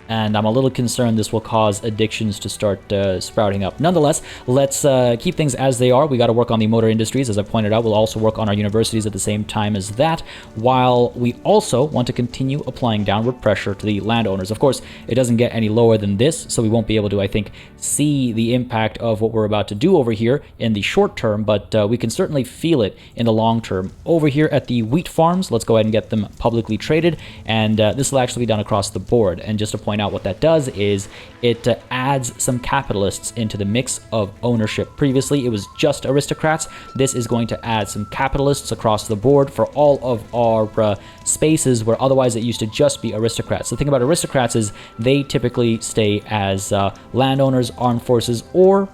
and I'm a little concerned this will cause addictions to start sprouting up. Nonetheless, let's keep things as they are. We got to work on the motor industries, as I pointed out. We'll also work on our universities at the same time as that, while we also want to continue applying downward pressure to the landowners. Of course, it doesn't get any lower than this, so we won't be able to, I think, see the impact of what we're about to do over here in the short term, but we can certainly feel it in the long term. Over here at the wheat farms, let's go ahead and get them publicly traded, and this will actually be done across the board. And just to point out what that does is it adds some capitalists into the mix of ownership. Previously, it was just aristocrats. This is going to add some capitalists across the board for all of our spaces where otherwise it used to just be aristocrats. The thing about aristocrats is they typically stay as landowners, armed forces, or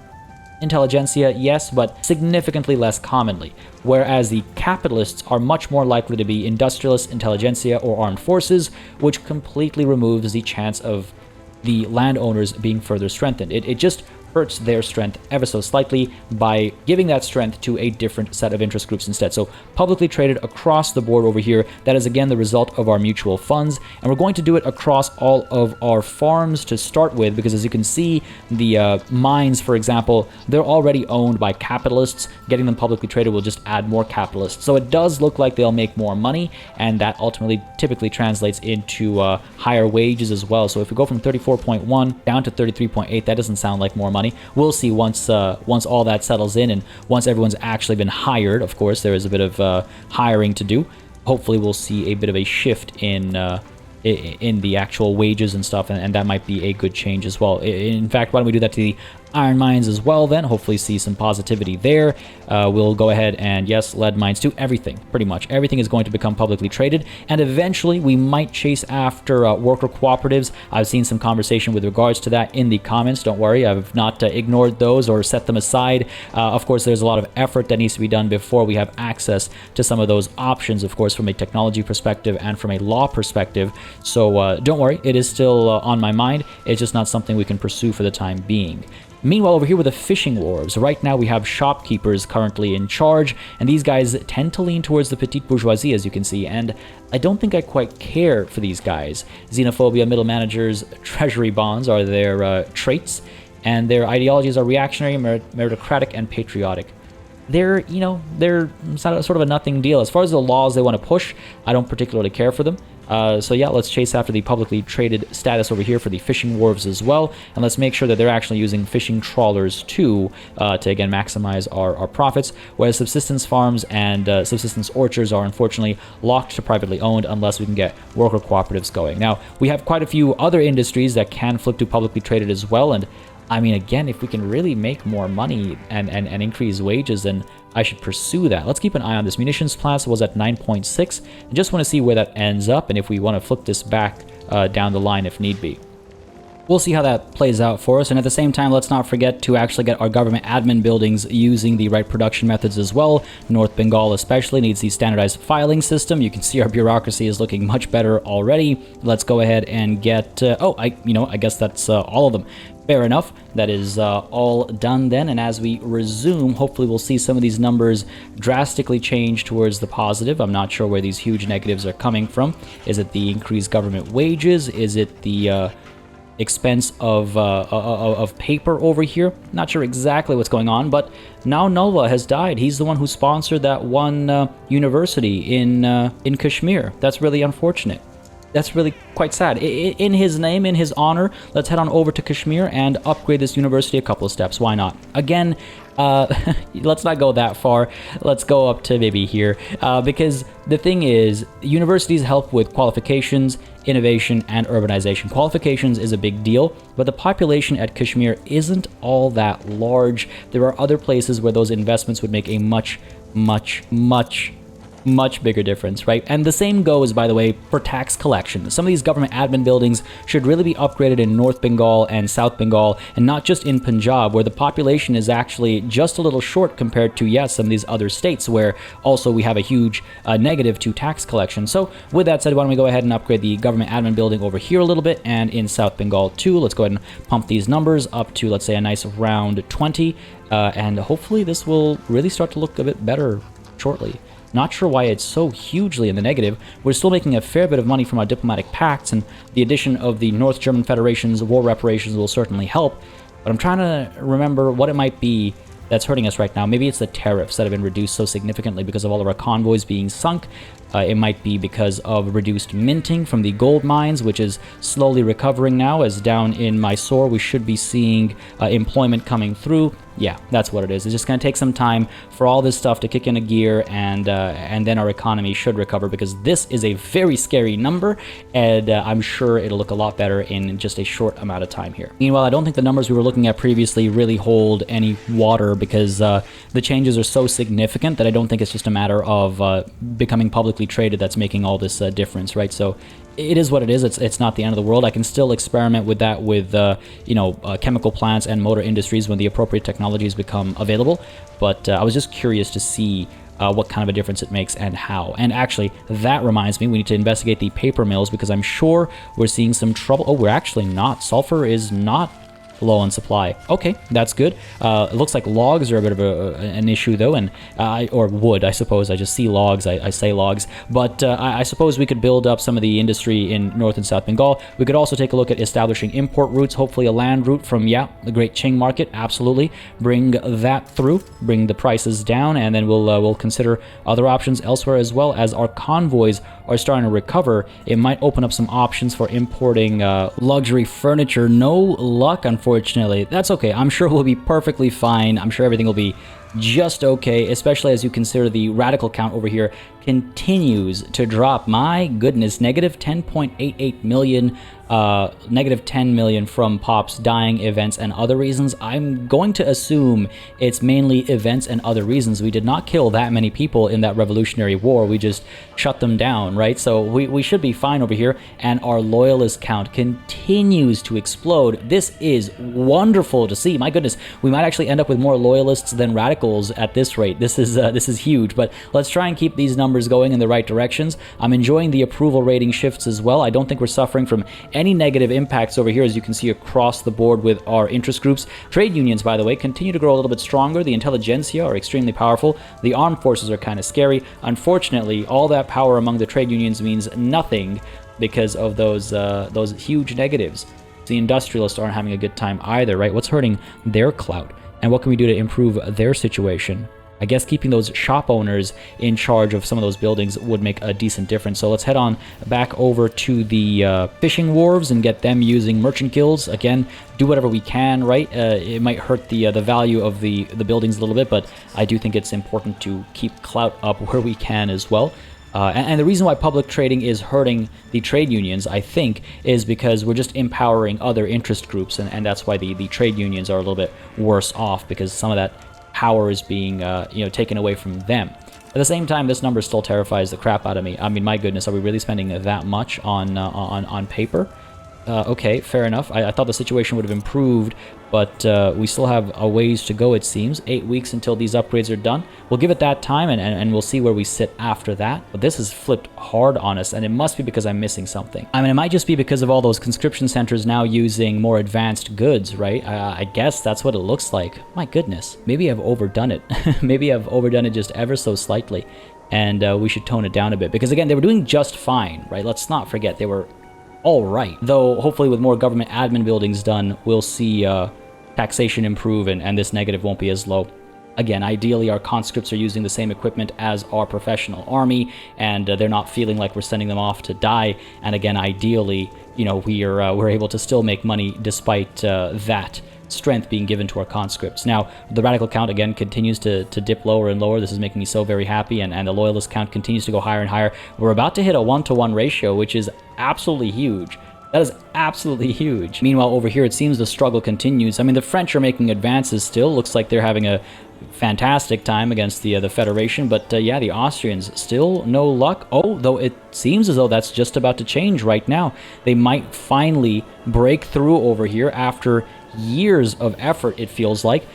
intelligentsia, yes, but significantly less commonly. Whereas the capitalists are much more likely to be industrialists, intelligentsia, or armed forces, which completely removes the chance of the landowners being further strengthened. It just hurts their strength ever so slightly by giving that strength to a different set of interest groups instead. So publicly traded across the board over here, that is again the result of our mutual funds, and we're going to do it across all of our farms to start with, because as you can see, the mines, for example, they're already owned by capitalists. Getting them publicly traded will just add more capitalists. So it does look like they'll make more money, and that ultimately typically translates into higher wages as well. So if we go from 34.1 down to 33.8, that doesn't sound like more money. We'll see once all that settles in, and once everyone's actually been hired. Of course, there is a bit of hiring to do. Hopefully, we'll see a bit of a shift in the actual wages and stuff, and that might be a good change as well. In fact, why don't we do that to the iron mines as well then? Hopefully see some positivity there. We'll go ahead and, yes, lead mines too. Everything, pretty much everything is going to become publicly traded, and eventually we might chase after worker cooperatives. I've seen some conversation with regards to that in the comments. Don't worry, I've not ignored those or set them aside. Of course, there's a lot of effort that needs to be done before we have access to some of those options, of course, from a technology perspective and from a law perspective. So don't worry, it is still on my mind. It's just not something we can pursue for the time being. Meanwhile, over here with the fishing wharves, right now we have shopkeepers currently in charge, and these guys tend to lean towards the petite bourgeoisie, as you can see, and I don't think I quite care for these guys. Xenophobia, middle managers, treasury bonds are their traits, and their ideologies are reactionary, meritocratic, and patriotic. They're sort of a nothing deal. As far as the laws they want to push, I don't particularly care for them. So yeah, let's chase after the publicly traded status over here for the fishing wharves as well, and let's make sure that they're actually using fishing trawlers too, to again maximize our profits, whereas subsistence farms and subsistence orchards are unfortunately locked to privately owned unless we can get worker cooperatives going. Now, we have quite a few other industries that can flip to publicly traded as well, and I mean, again, if we can really make more money and increase wages, then I should pursue that. Let's keep an eye on this. Munitions plants was at 9.6. I just want to see where that ends up and if we want to flip this back down the line if need be. We'll see how that plays out for us, and at the same time, let's not forget to actually get our government admin buildings using the right production methods as well. North Bengal especially needs the standardized filing system. You can see our bureaucracy is looking much better already. Let's go ahead and get, I guess that's all of them. Fair enough. That is all done then, and as we resume, hopefully we'll see some of these numbers drastically change towards the positive. I'm not sure where these huge negatives are coming from. Is it the increased government wages? Is it the expense of paper over here? Not sure exactly what's going on, but now Nulva has died. He's the one who sponsored that one university in Kashmir. That's really unfortunate. That's really quite sad. In his name, in his honor, let's head on over to Kashmir and upgrade this university a couple of steps. Why not? Again, let's not go that far. Let's go up to maybe here, because the thing is, universities help with qualifications, innovation, and urbanization. Qualifications is a big deal, but the population at Kashmir isn't all that large. There are other places where those investments would make a much bigger difference, right? And the same goes, by the way, for tax collection. Some of these government admin buildings should really be upgraded in North Bengal and South Bengal, and not just in Punjab, where the population is actually just a little short compared to, yes, some of these other states where also we have a huge negative to tax collection. So with that said, why don't we go ahead and upgrade the government admin building over here a little bit, and in South Bengal too. Let's go ahead and pump these numbers up to, let's say, a nice round 20, and hopefully this will really start to look a bit better shortly. Not sure why it's so hugely in the negative. We're still making a fair bit of money from our diplomatic pacts, and the addition of the North German Federation's war reparations will certainly help. But I'm trying to remember what it might be that's hurting us right now. Maybe it's the tariffs that have been reduced so significantly because of all of our convoys being sunk. It might be because of reduced minting from the gold mines, which is slowly recovering now, as down in Mysore we should be seeing employment coming through. Yeah, that's what it is. It's just going to take some time for all this stuff to kick in a gear, and then our economy should recover, because this is a very scary number, and I'm sure it'll look a lot better in just a short amount of time here. Meanwhile, I don't think the numbers we were looking at previously really hold any water, because the changes are so significant that I don't think it's just a matter of becoming publicly traded that's making all this difference, right? So it is what it is. It's not the end of the world. I can still experiment with that with chemical plants and motor industries when the appropriate technologies become available. But I was just curious to see what kind of a difference it makes and how. And actually, that reminds me, we need to investigate the paper mills, because I'm sure we're seeing some trouble. Oh, we're actually not. Sulfur is not low on supply. Okay, that's good. It looks like logs are a bit of an issue though, and or wood, I suppose. I just see logs, I say logs. But I suppose we could build up some of the industry in North and South Bengal. We could also take a look at establishing import routes, hopefully a land route from, the Great Qing market. Absolutely. Bring that through, bring the prices down, and then we'll consider other options elsewhere as well. As our convoys are starting to recover, it might open up some options for importing luxury furniture. No luck, unfortunately. That's okay. I'm sure we'll be perfectly fine. I'm sure everything will be just okay, especially as you consider the radical count over here continues to drop. My goodness, negative 10.88 million, negative 10 million from pops, dying, events, and other reasons. I'm going to assume it's mainly events and other reasons. We did not kill that many people in that Revolutionary War. We just shut them down, right? So we should be fine over here, and our loyalist count continues to explode. This is wonderful to see. My goodness, we might actually end up with more loyalists than radicals at this rate. This is huge, but let's try and keep these numbers going in the right directions. I'm enjoying the approval rating shifts as well. I don't think we're suffering from any negative impacts over here, as you can see across the board with our interest groups. Trade unions, by the way, continue to grow a little bit stronger. The intelligentsia are extremely powerful. The armed forces are kind of scary. Unfortunately, all that power among the trade unions means nothing because of those huge negatives. The industrialists aren't having a good time either, right? What's hurting their clout? And what can we do to improve their situation? I guess keeping those shop owners in charge of some of those buildings would make a decent difference. So let's head on back over to the fishing wharves and get them using merchant guilds. Again, do whatever we can, right? It might hurt the value of the buildings a little bit, but I do think it's important to keep clout up where we can as well. And the reason why public trading is hurting the trade unions, I think, is because we're just empowering other interest groups, and that's why the trade unions are a little bit worse off, because some of that power is being taken away from them. At the same time, this number still terrifies the crap out of me. I mean, my goodness, are we really spending that much on paper? Okay, fair enough. I thought the situation would have improved, but we still have a ways to go, it seems. 8 weeks until these upgrades are done. We'll give it that time, and we'll see where we sit after that. But this has flipped hard on us, and it must be because I'm missing something. I mean, it might just be because of all those conscription centers now using more advanced goods, right? I guess that's what it looks like. My goodness. Maybe I've overdone it. Maybe I've overdone it just ever so slightly, and we should tone it down a bit. Because again, they were doing just fine, right? Let's not forget, they were all right. Though, hopefully with more government admin buildings done, we'll see taxation improve, and this negative won't be as low. Again, ideally, our conscripts are using the same equipment as our professional army, and they're not feeling like we're sending them off to die. And again, ideally, we're able to still make money despite that strength being given to our conscripts. Now, the radical count again continues to dip lower and lower. This is making me so very happy, and the loyalist count continues to go higher and higher. We're about to hit a 1-to-1 ratio, which is absolutely huge. That is absolutely huge. Meanwhile, over here, it seems the struggle continues. I mean, the French are making advances still. Looks like they're having a fantastic time against the Federation, but yeah, the Austrians still no luck. Oh, though it seems as though that's just about to change right now. They might finally break through over here after years of effort, it feels like.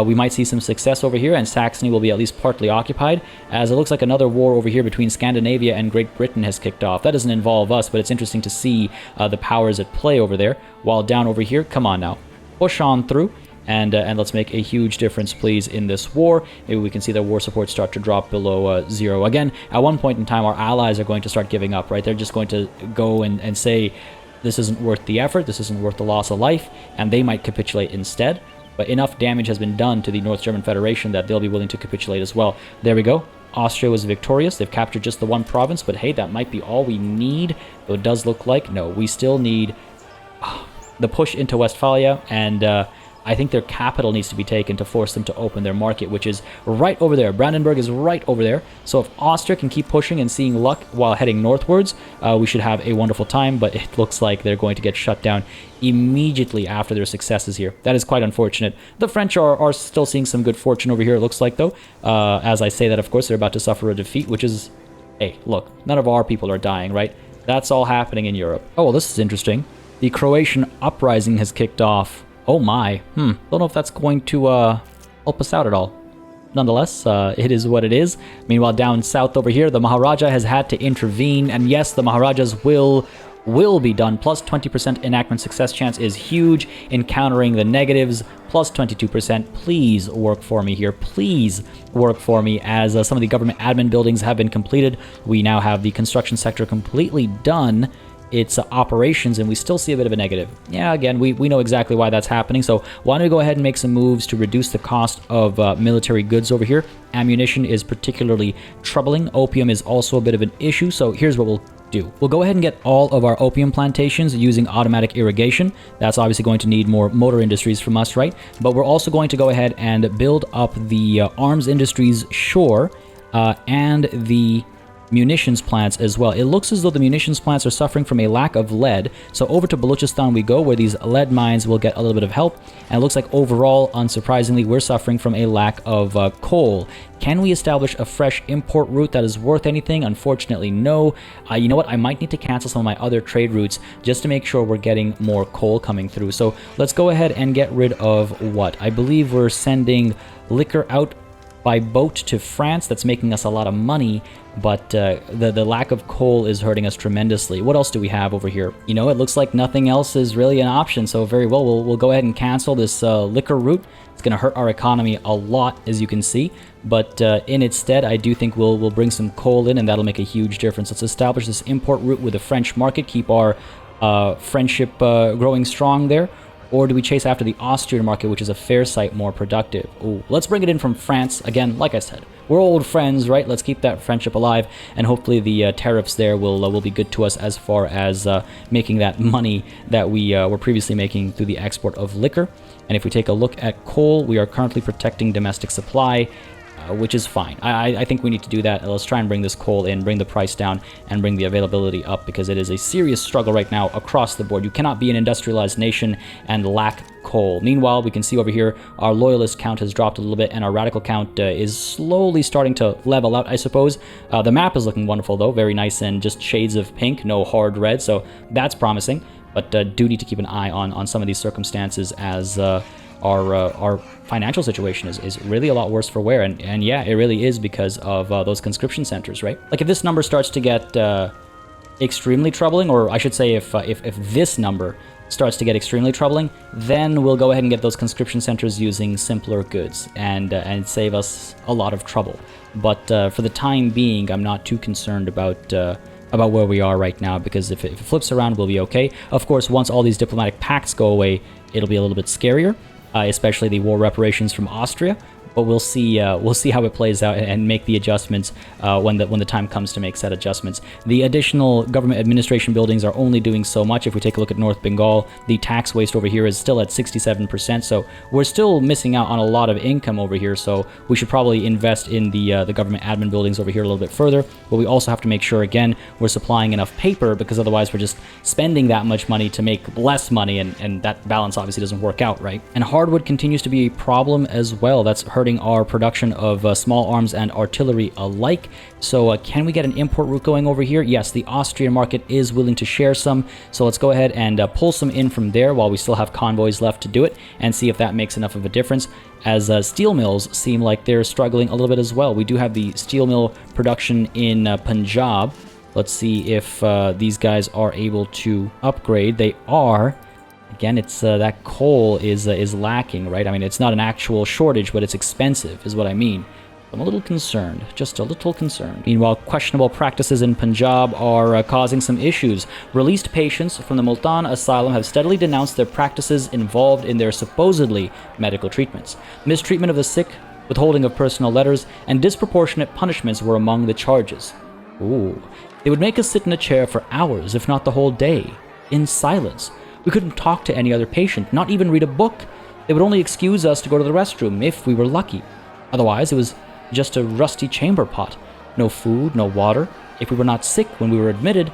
We might see some success over here, and Saxony will be at least partly occupied, as it looks like another war over here between Scandinavia and Great Britain has kicked off. That doesn't involve us, but it's interesting to see the powers at play over there. While down over here, come on now, push on through. and let's make a huge difference, please, in this war. Maybe we can see the war support start to drop below 0. Again, at one point in time, our allies are going to start giving up, right? They're just going to go and say, this isn't worth the effort, this isn't worth the loss of life, and they might capitulate instead. But enough damage has been done to the North German Federation that they'll be willing to capitulate as well. There we go. Austria was victorious. They've captured just the one province, but hey, that might be all we need. Though it does look like, no, we still need the push into Westphalia, and I think their capital needs to be taken to force them to open their market, which is right over there. Brandenburg is right over there. So if Austria can keep pushing and seeing luck while heading northwards, we should have a wonderful time, but it looks like they're going to get shut down immediately after their successes here. That is quite unfortunate. The French are still seeing some good fortune over here, it looks like, though. As I say that, of course, they're about to suffer a defeat, which is, hey, look, none of our people are dying, right? That's all happening in Europe. Oh, well, this is interesting. The Croatian uprising has kicked off. Oh my, don't know if that's going to help us out at all. Nonetheless, it is what it is. Meanwhile, down south over here, the Maharaja has had to intervene, and yes, the Maharaja's will be done. Plus 20% enactment success chance is huge in countering the negatives. Plus 22%. Please work for me here. Please work for me, as some of the government admin buildings have been completed. We now have the construction sector completely done its operations, and we still see a bit of a negative. Yeah, again, we know exactly why that's happening, so why don't we go ahead and make some moves to reduce the cost of military goods over here. Ammunition is particularly troubling. Opium is also a bit of an issue, so here's what we'll do. We'll go ahead and get all of our opium plantations using automatic irrigation. That's obviously going to need more motor industries from us, right? But we're also going to go ahead and build up the arms industries shore and the munitions plants as well. It looks as though the munitions plants are suffering from a lack of lead, so over to Balochistan we go, where these lead mines will get a little bit of help, and it looks like overall, unsurprisingly, we're suffering from a lack of coal. Can we establish a fresh import route that is worth anything? Unfortunately, no. You know what? I might need to cancel some of my other trade routes just to make sure we're getting more coal coming through. So let's go ahead and get rid of what? I believe we're sending liquor out by boat to France. That's making us a lot of money, but the lack of coal is hurting us tremendously. What else do we have over here? You know, it looks like nothing else is really an option, so very well, we'll go ahead and cancel this liquor route. It's going to hurt our economy a lot, as you can see, but in its stead, I do think we'll bring some coal in, and that'll make a huge difference. Let's establish this import route with the French market, keep our friendship growing strong there. Or do we chase after the Austrian market, which is a fair sight more productive? Ooh, let's bring it in from France. Again, like I said, we're old friends, right? Let's keep that friendship alive, and hopefully the tariffs there will be good to us as far as making that money that we were previously making through the export of liquor. And if we take a look at coal, we are currently protecting domestic supply, which is fine. I think we need to do that. Let's try and bring this coal in, bring the price down, and bring the availability up, because it is a serious struggle right now across the board. You cannot be an industrialized nation and lack coal. Meanwhile, we can see over here our loyalist count has dropped a little bit, and our radical count is slowly starting to level out, I suppose. The map is looking wonderful, though. Very nice and just shades of pink, no hard red, so that's promising. But do need to keep an eye on some of these circumstances, as our financial situation is really a lot worse for wear, and yeah, it really is because of those conscription centers, right? Like, if this number starts to get extremely troubling, or I should say if this number starts to get extremely troubling, then we'll go ahead and get those conscription centers using simpler goods and save us a lot of trouble. But for the time being, I'm not too concerned about where we are right now, because if it flips around, we'll be okay. Of course, once all these diplomatic pacts go away, it'll be a little bit scarier. Especially the war reparations from Austria, but we'll see how it plays out and make the adjustments when the time comes to make said adjustments. The additional government administration buildings are only doing so much. If we take a look at North Bengal, the tax waste over here is still at 67%, so we're still missing out on a lot of income over here, so we should probably invest in the government admin buildings over here a little bit further. But we also have to make sure, again, we're supplying enough paper, because otherwise we're just spending that much money to make less money, and that balance obviously doesn't work out, right? And hardwood continues to be a problem as well. That's hurting our production of small arms and artillery alike. So can we get an import route going over here? Yes, the Austrian market is willing to share some, so let's go ahead and pull some in from there while we still have convoys left to do it, and see if that makes enough of a difference, as steel mills seem like they're struggling a little bit as well. We do have the steel mill production in Punjab. Let's see if these guys are able to upgrade. They are. Again, it's that coal is lacking, right? I mean, it's not an actual shortage, but it's expensive, is what I mean. I'm a little concerned, just a little concerned. Meanwhile, questionable practices in Punjab are causing some issues. Released patients from the Multan asylum have steadily denounced their practices involved in their supposedly medical treatments. Mistreatment of the sick, withholding of personal letters, and disproportionate punishments were among the charges. Ooh. They would make us sit in a chair for hours, if not the whole day, in silence. We couldn't talk to any other patient, not even read a book. They would only excuse us to go to the restroom if we were lucky. Otherwise, it was just a rusty chamber pot. No food, no water. If we were not sick when we were admitted,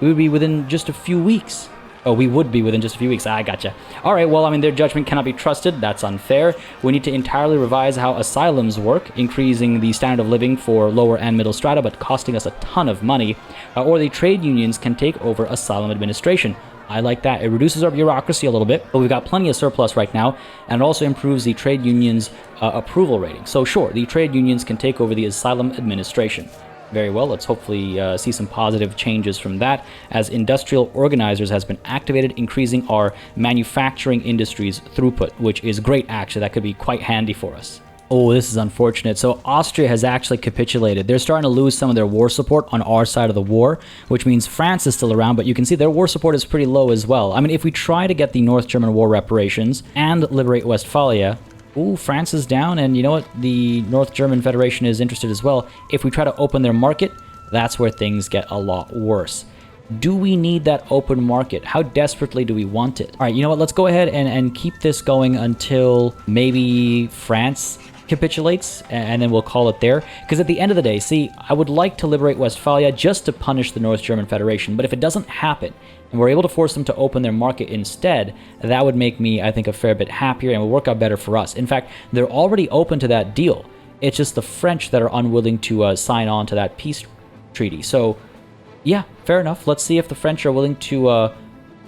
we would be within just a few weeks. Oh, we would be within just a few weeks. I gotcha. All right, well, I mean, their judgment cannot be trusted. That's unfair. We need to entirely revise how asylums work, increasing the standard of living for lower and middle strata, but costing us a ton of money. Or the trade unions can take over asylum administration. I like that. It reduces our bureaucracy a little bit, but we've got plenty of surplus right now, and it also improves the trade unions' approval rating. So sure, the trade unions can take over the asylum administration. Very well, let's hopefully see some positive changes from that, as industrial organizers has been activated, increasing our manufacturing industry's throughput, which is great, actually. That could be quite handy for us. Oh, this is unfortunate. So Austria has actually capitulated. They're starting to lose some of their war support on our side of the war, which means France is still around, but you can see their war support is pretty low as well. I mean, if we try to get the North German war reparations and liberate Westphalia, ooh, France is down, and you know what? The North German Federation is interested as well. If we try to open their market, that's where things get a lot worse. Do we need that open market? How desperately do we want it? All right, you know what? Let's go ahead and keep this going until maybe France capitulates, and then we'll call it there. Because at the end of the day, see, I would like to liberate Westphalia just to punish the North German Federation, but if it doesn't happen, and we're able to force them to open their market instead, that would make me, I think, a fair bit happier and will work out better for us. In fact, they're already open to that deal. It's just the French that are unwilling to sign on to that peace treaty. So, yeah, fair enough. Let's see if the French are willing to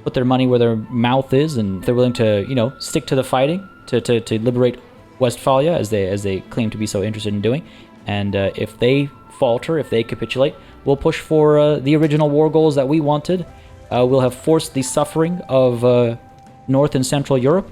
put their money where their mouth is, and if they're willing to, you know, stick to the fighting to liberate Westphalia, as they claim to be so interested in doing. And if they falter, if they capitulate, we'll push for the original war goals that we wanted. We'll have forced the suffering of North and Central Europe,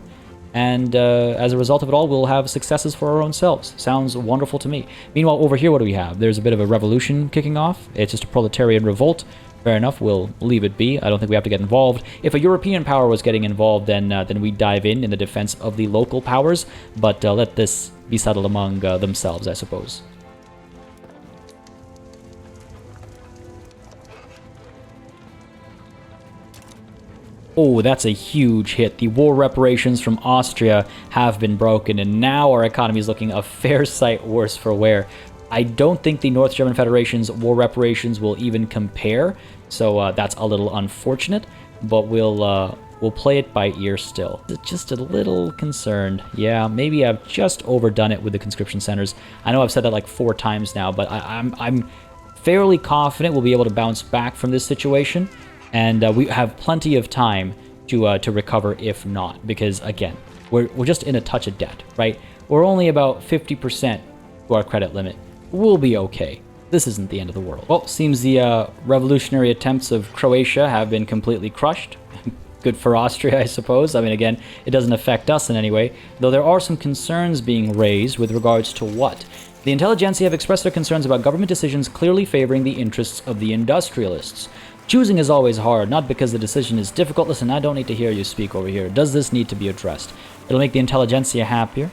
and as a result of it all, we'll have successes for our own selves. Sounds wonderful to me. Meanwhile, over here, what do we have? There's a bit of a revolution kicking off. It's just a proletarian revolt. Fair enough, we'll leave it be. I don't think we have to get involved. If a European power was getting involved, then we'd dive in the defense of the local powers, but let this be settled among themselves, I suppose. Oh, that's a huge hit. The war reparations from Austria have been broken, and now our economy is looking a fair sight worse for wear. I don't think the North German Federation's war reparations will even compare, so that's a little unfortunate, but we'll play it by ear still. Just a little concerned. Yeah, maybe I've just overdone it with the conscription centers. I know I've said that like 4 times now, but I'm fairly confident we'll be able to bounce back from this situation, and we have plenty of time to recover if not, because again, we're just in a touch of debt, right? We're only about 50% to our credit limit. We'll be okay. This isn't the end of the world. Well, seems the revolutionary attempts of Croatia have been completely crushed. Good for Austria, I suppose. I mean, again, it doesn't affect us in any way, though there are some concerns being raised with regards to what? The intelligentsia have expressed their concerns about government decisions clearly favoring the interests of the industrialists. Choosing is always hard, not because the decision is difficult. Listen, I don't need to hear you speak over here. Does this need to be addressed? It'll make the intelligentsia happier.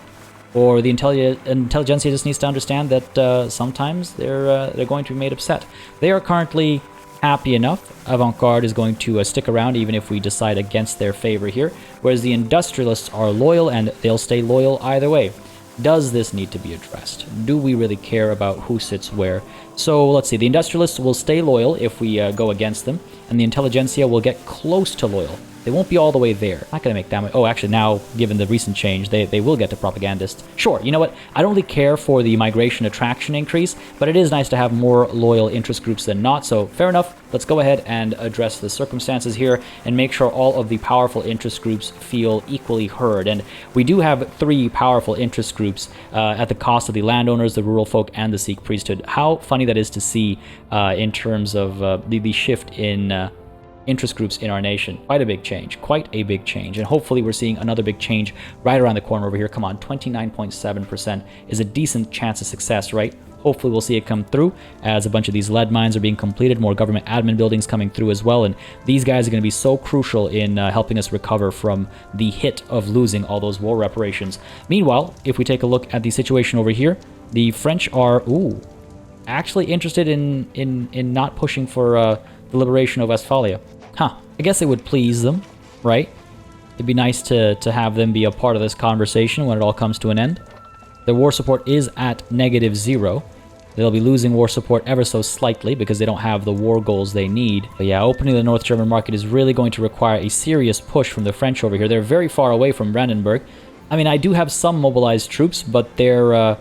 Or the intelligentsia just needs to understand that sometimes they're going to be made upset. They are currently happy enough. Avant-garde is going to stick around even if we decide against their favor here, whereas the industrialists are loyal and they'll stay loyal either way. Does this need to be addressed? Do we really care about who sits where? So let's see, the industrialists will stay loyal if we go against them, and the intelligentsia will get close to loyal. They won't be all the way there. Not going to make that much. Oh, actually, now, given the recent change, they will get to propagandists. Sure, you know what? I don't really care for the migration attraction increase, but it is nice to have more loyal interest groups than not, so fair enough. Let's go ahead and address the circumstances here and make sure all of the powerful interest groups feel equally heard. And we do have 3 powerful interest groups at the cost of the landowners, the rural folk, and the Sikh priesthood. How funny that is to see in terms of the shift in interest groups in our nation. Quite a big change. Quite a big change. And hopefully we're seeing another big change right around the corner over here. Come on, 29.7% is a decent chance of success, right? Hopefully we'll see it come through as a bunch of these lead mines are being completed, more government admin buildings coming through as well, and these guys are going to be so crucial in helping us recover from the hit of losing all those war reparations. Meanwhile, if we take a look at the situation over here, the French are, actually interested in not pushing for the liberation of Westphalia. I guess it would please them, right? It'd be nice to have them be a part of this conversation when it all comes to an end. Their war support is at -0. They'll be losing war support ever so slightly because they don't have the war goals they need. But yeah, opening the North German market is really going to require a serious push from the French over here. They're very far away from Brandenburg. I mean, I do have some mobilized troops, but they're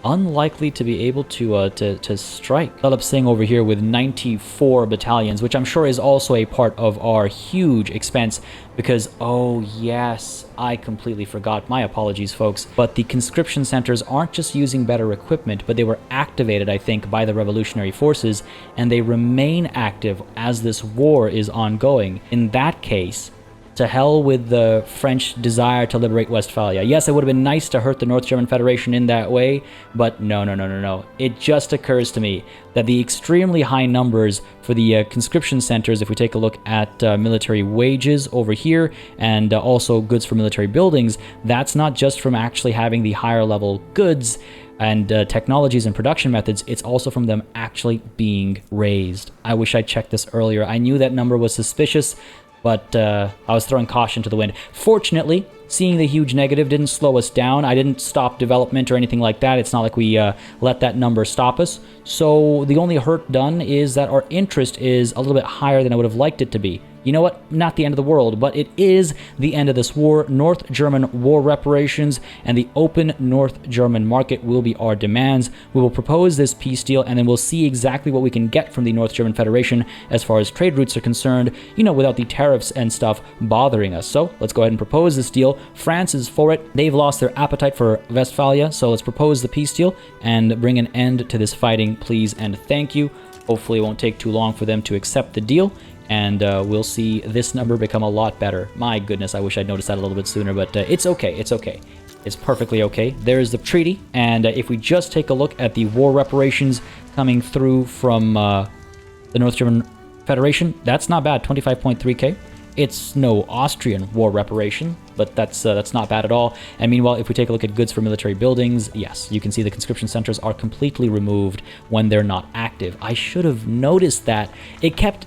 unlikely to be able to strike. Philip Singh over here with 94 battalions, which I'm sure is also a part of our huge expense because, oh yes, I completely forgot. My apologies, folks. But the conscription centers aren't just using better equipment, but they were activated, I think, by the revolutionary forces, and they remain active as this war is ongoing. In that case, to hell with the French desire to liberate Westphalia. Yes, it would have been nice to hurt the North German Federation in that way, but no. It just occurs to me that the extremely high numbers for the conscription centers, if we take a look at military wages over here, and also goods for military buildings, that's not just from actually having the higher level goods and technologies and production methods, it's also from them actually being raised. I wish I checked this earlier. I knew that number was suspicious, but I was throwing caution to the wind. Fortunately, seeing the huge negative didn't slow us down. I didn't stop development or anything like that. It's not like we let that number stop us. So the only hurt done is that our interest is a little bit higher than I would have liked it to be. You know what? Not the end of the world, but it is the end of this war. North German war reparations and the open North German market will be our demands. We will propose this peace deal, and then we'll see exactly what we can get from the North German Federation as far as trade routes are concerned, you know, without the tariffs and stuff bothering us. So let's go ahead and propose this deal. France is for it. They've lost their appetite for Westphalia, so let's propose the peace deal and bring an end to this fighting, please and thank you. Hopefully it won't take too long for them to accept the deal, and we'll see this number become a lot better. My goodness, I wish I'd noticed that a little bit sooner, but it's okay, it's okay. It's perfectly okay. There's the treaty, and if we just take a look at the war reparations coming through from the North German Federation, that's not bad, 25.3k. It's no Austrian war reparation, but that's not bad at all. And meanwhile, if we take a look at goods for military buildings, yes, you can see the conscription centers are completely removed when they're not active. I should have noticed that.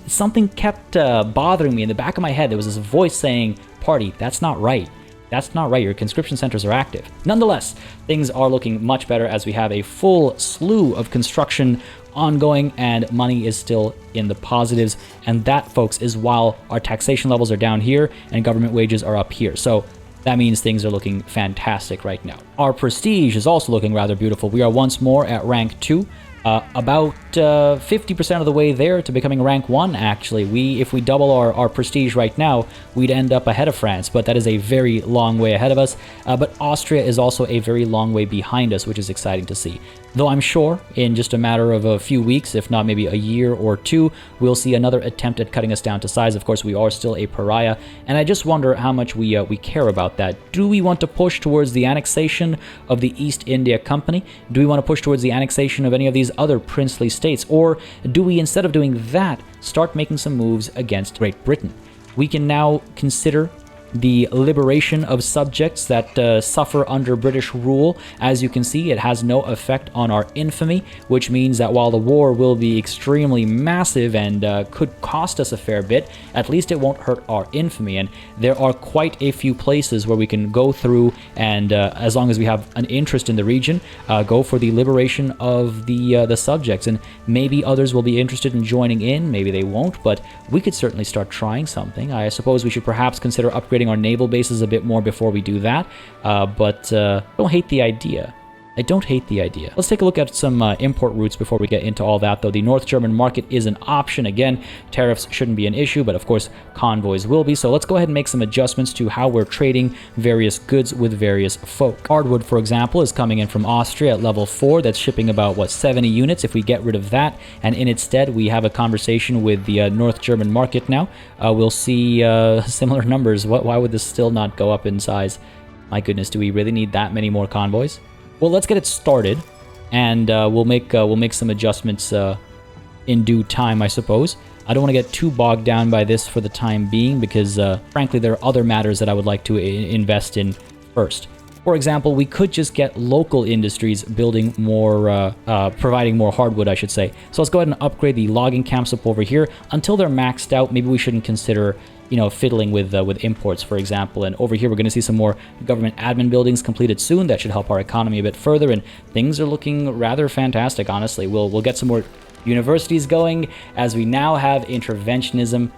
Something kept bothering me in the back of my head. There was this voice saying, "Party, that's not right. That's not right. Your conscription centers are active." Nonetheless, things are looking much better as we have a full slew of construction ongoing, and money is still in the positives. And that, folks, is while our taxation levels are down here and government wages are up here. So that means things are looking fantastic right now. Our prestige is also looking rather beautiful. We are once more at rank 2. About 50% of the way there to becoming rank 1, actually. If we double our prestige right now, we'd end up ahead of France, but that is a very long way ahead of us. But Austria is also a very long way behind us, which is exciting to see. Though I'm sure in just a matter of a few weeks, if not maybe a year or two, we'll see another attempt at cutting us down to size. Of course, we are still a pariah, and I just wonder how much we care about that. Do we want to push towards the annexation of the East India Company? Do we want to push towards the annexation of any of these other princely states? Or do we, instead of doing that, start making some moves against Great Britain? We can now consider the liberation of subjects that suffer under British rule. As you can see, it has no effect on our infamy, which means that while the war will be extremely massive and could cost us a fair bit, at least it won't hurt our infamy. And there are quite a few places where we can go through, and as long as we have an interest in the region, go for the liberation of the subjects. And maybe others will be interested in joining in, maybe they won't, but we could certainly start trying something. I suppose we should perhaps consider upgrading our naval bases a bit more before we do that, but don't hate the idea. I don't hate the idea. Let's take a look at some import routes before we get into all that, though. The North German market is an option. Again, tariffs shouldn't be an issue, but of course, convoys will be. So let's go ahead and make some adjustments to how we're trading various goods with various folk. Hardwood, for example, is coming in from Austria at level 4. That's shipping about, 70 units. If we get rid of that, and in its stead, we have a conversation with the North German market now, we'll see similar numbers. Why would this still not go up in size? My goodness, do we really need that many more convoys? Well, let's get it started, and we'll make some adjustments in due time, I suppose. I don't want to get too bogged down by this for the time being, because frankly, there are other matters that I would like to invest in first. For example, we could just get local industries building more, providing more hardwood, I should say. So let's go ahead and upgrade the logging camps up over here. Until they're maxed out, maybe we shouldn't consider, fiddling with imports, for example. And over here, we're going to see some more government admin buildings completed soon. That should help our economy a bit further, and things are looking rather fantastic, honestly. We'll get some more universities going, as we now have interventionism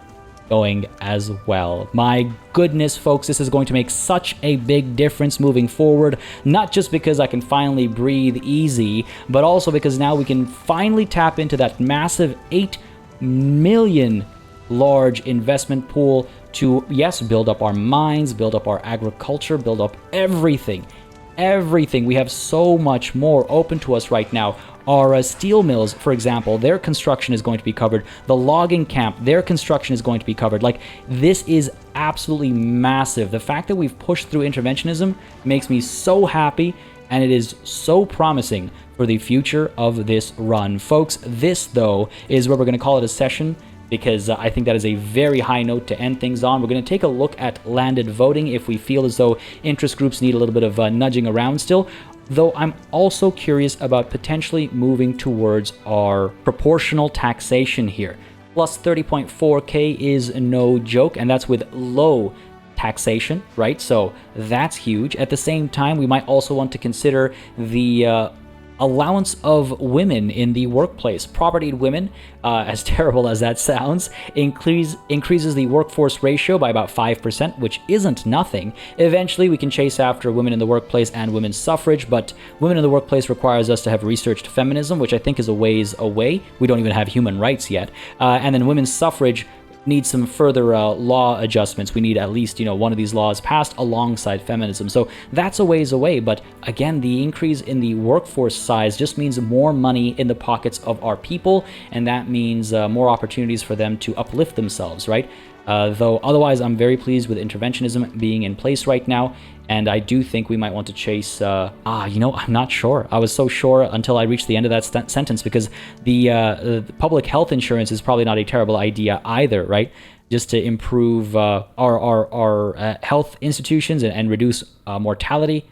going as well. My goodness, folks, this is going to make such a big difference moving forward, not just because I can finally breathe easy, but also because now we can finally tap into that massive 8 million large investment pool to, yes, build up our mines, build up our agriculture, build up everything. We have so much more open to us right now. Our steel mills, for example, their construction is going to be covered. The logging camp, their construction is going to be covered. Like, this is absolutely massive. The fact that we've pushed through interventionism makes me so happy, and it is so promising for the future of this run. Folks, this, though, is where we're going to call it a session, because I think that is a very high note to end things on. We're going to take a look at landed voting if we feel as though interest groups need a little bit of nudging around still, though I'm also curious about potentially moving towards our proportional taxation here. Plus 30.4k is no joke, and that's with low taxation, right? So that's huge. At the same time, we might also want to consider the allowance of women in the workplace. Propertied women, as terrible as that sounds, increases the workforce ratio by about 5%, which isn't nothing. Eventually, we can chase after women in the workplace and women's suffrage, but women in the workplace requires us to have researched feminism, which I think is a ways away. We don't even have human rights yet. And then women's suffrage needs some further law adjustments. We need at least, one of these laws passed alongside feminism. So that's a ways away. But again, the increase in the workforce size just means more money in the pockets of our people, and that means more opportunities for them to uplift themselves, right? Though otherwise, I'm very pleased with interventionism being in place right now, and I do think we might want to chase... I'm not sure. I was so sure until I reached the end of that sentence, because the public health insurance is probably not a terrible idea either, right? Just to improve our health institutions and reduce mortality.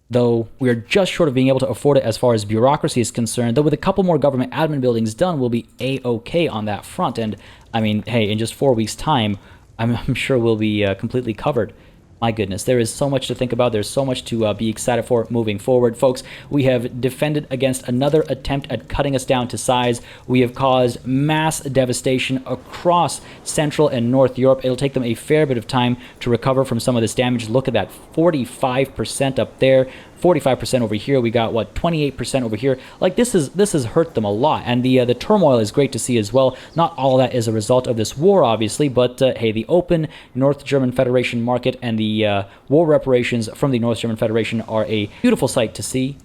Though we're just short of being able to afford it as far as bureaucracy is concerned, though with a couple more government admin buildings done, we'll be A-okay on that front. And I mean, hey, in just 4 weeks' time, I'm sure we'll be completely covered. My goodness, there is so much to think about. There's so much to be excited for moving forward. Folks, we have defended against another attempt at cutting us down to size. We have caused mass devastation across Central and North Europe. It'll take them a fair bit of time to recover from some of this damage. Look at that, 45% up there. 45% over here. We got 28% over here. Like, this has hurt them a lot, and the turmoil is great to see as well. Not all that is a result of this war, obviously, but hey, the open North German Federation market and the war reparations from the North German Federation are a beautiful sight to see.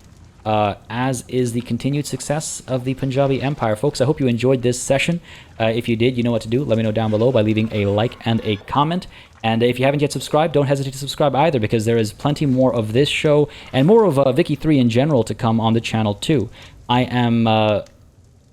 As is the continued success of the Punjabi Empire. Folks, I hope you enjoyed this session. If you did, you know what to do. Let me know down below by leaving a like and a comment. And if you haven't yet subscribed, don't hesitate to subscribe either, because there is plenty more of this show and more of Vicky 3 in general to come on the channel too. I am...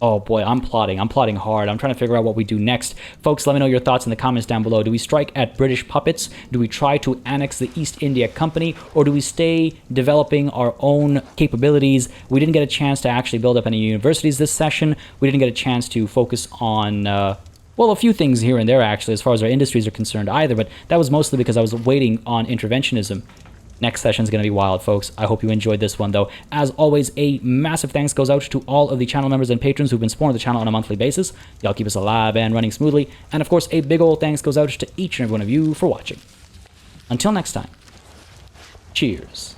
oh boy, I'm plotting hard. I'm trying to figure out what we do next. Folks, let me know your thoughts in the comments down below. Do we strike at British puppets? Do we try to annex the East India Company? Or do we stay developing our own capabilities? We didn't get a chance to actually build up any universities this session. We didn't get a chance to focus on... well, a few things here and there, actually, as far as our industries are concerned either, but that was mostly because I was waiting on interventionism. Next session is going to be wild, folks. I hope you enjoyed this one, though. As always, a massive thanks goes out to all of the channel members and patrons who've been supporting the channel on a monthly basis. Y'all keep us alive and running smoothly. And, of course, a big old thanks goes out to each and every one of you for watching. Until next time, cheers.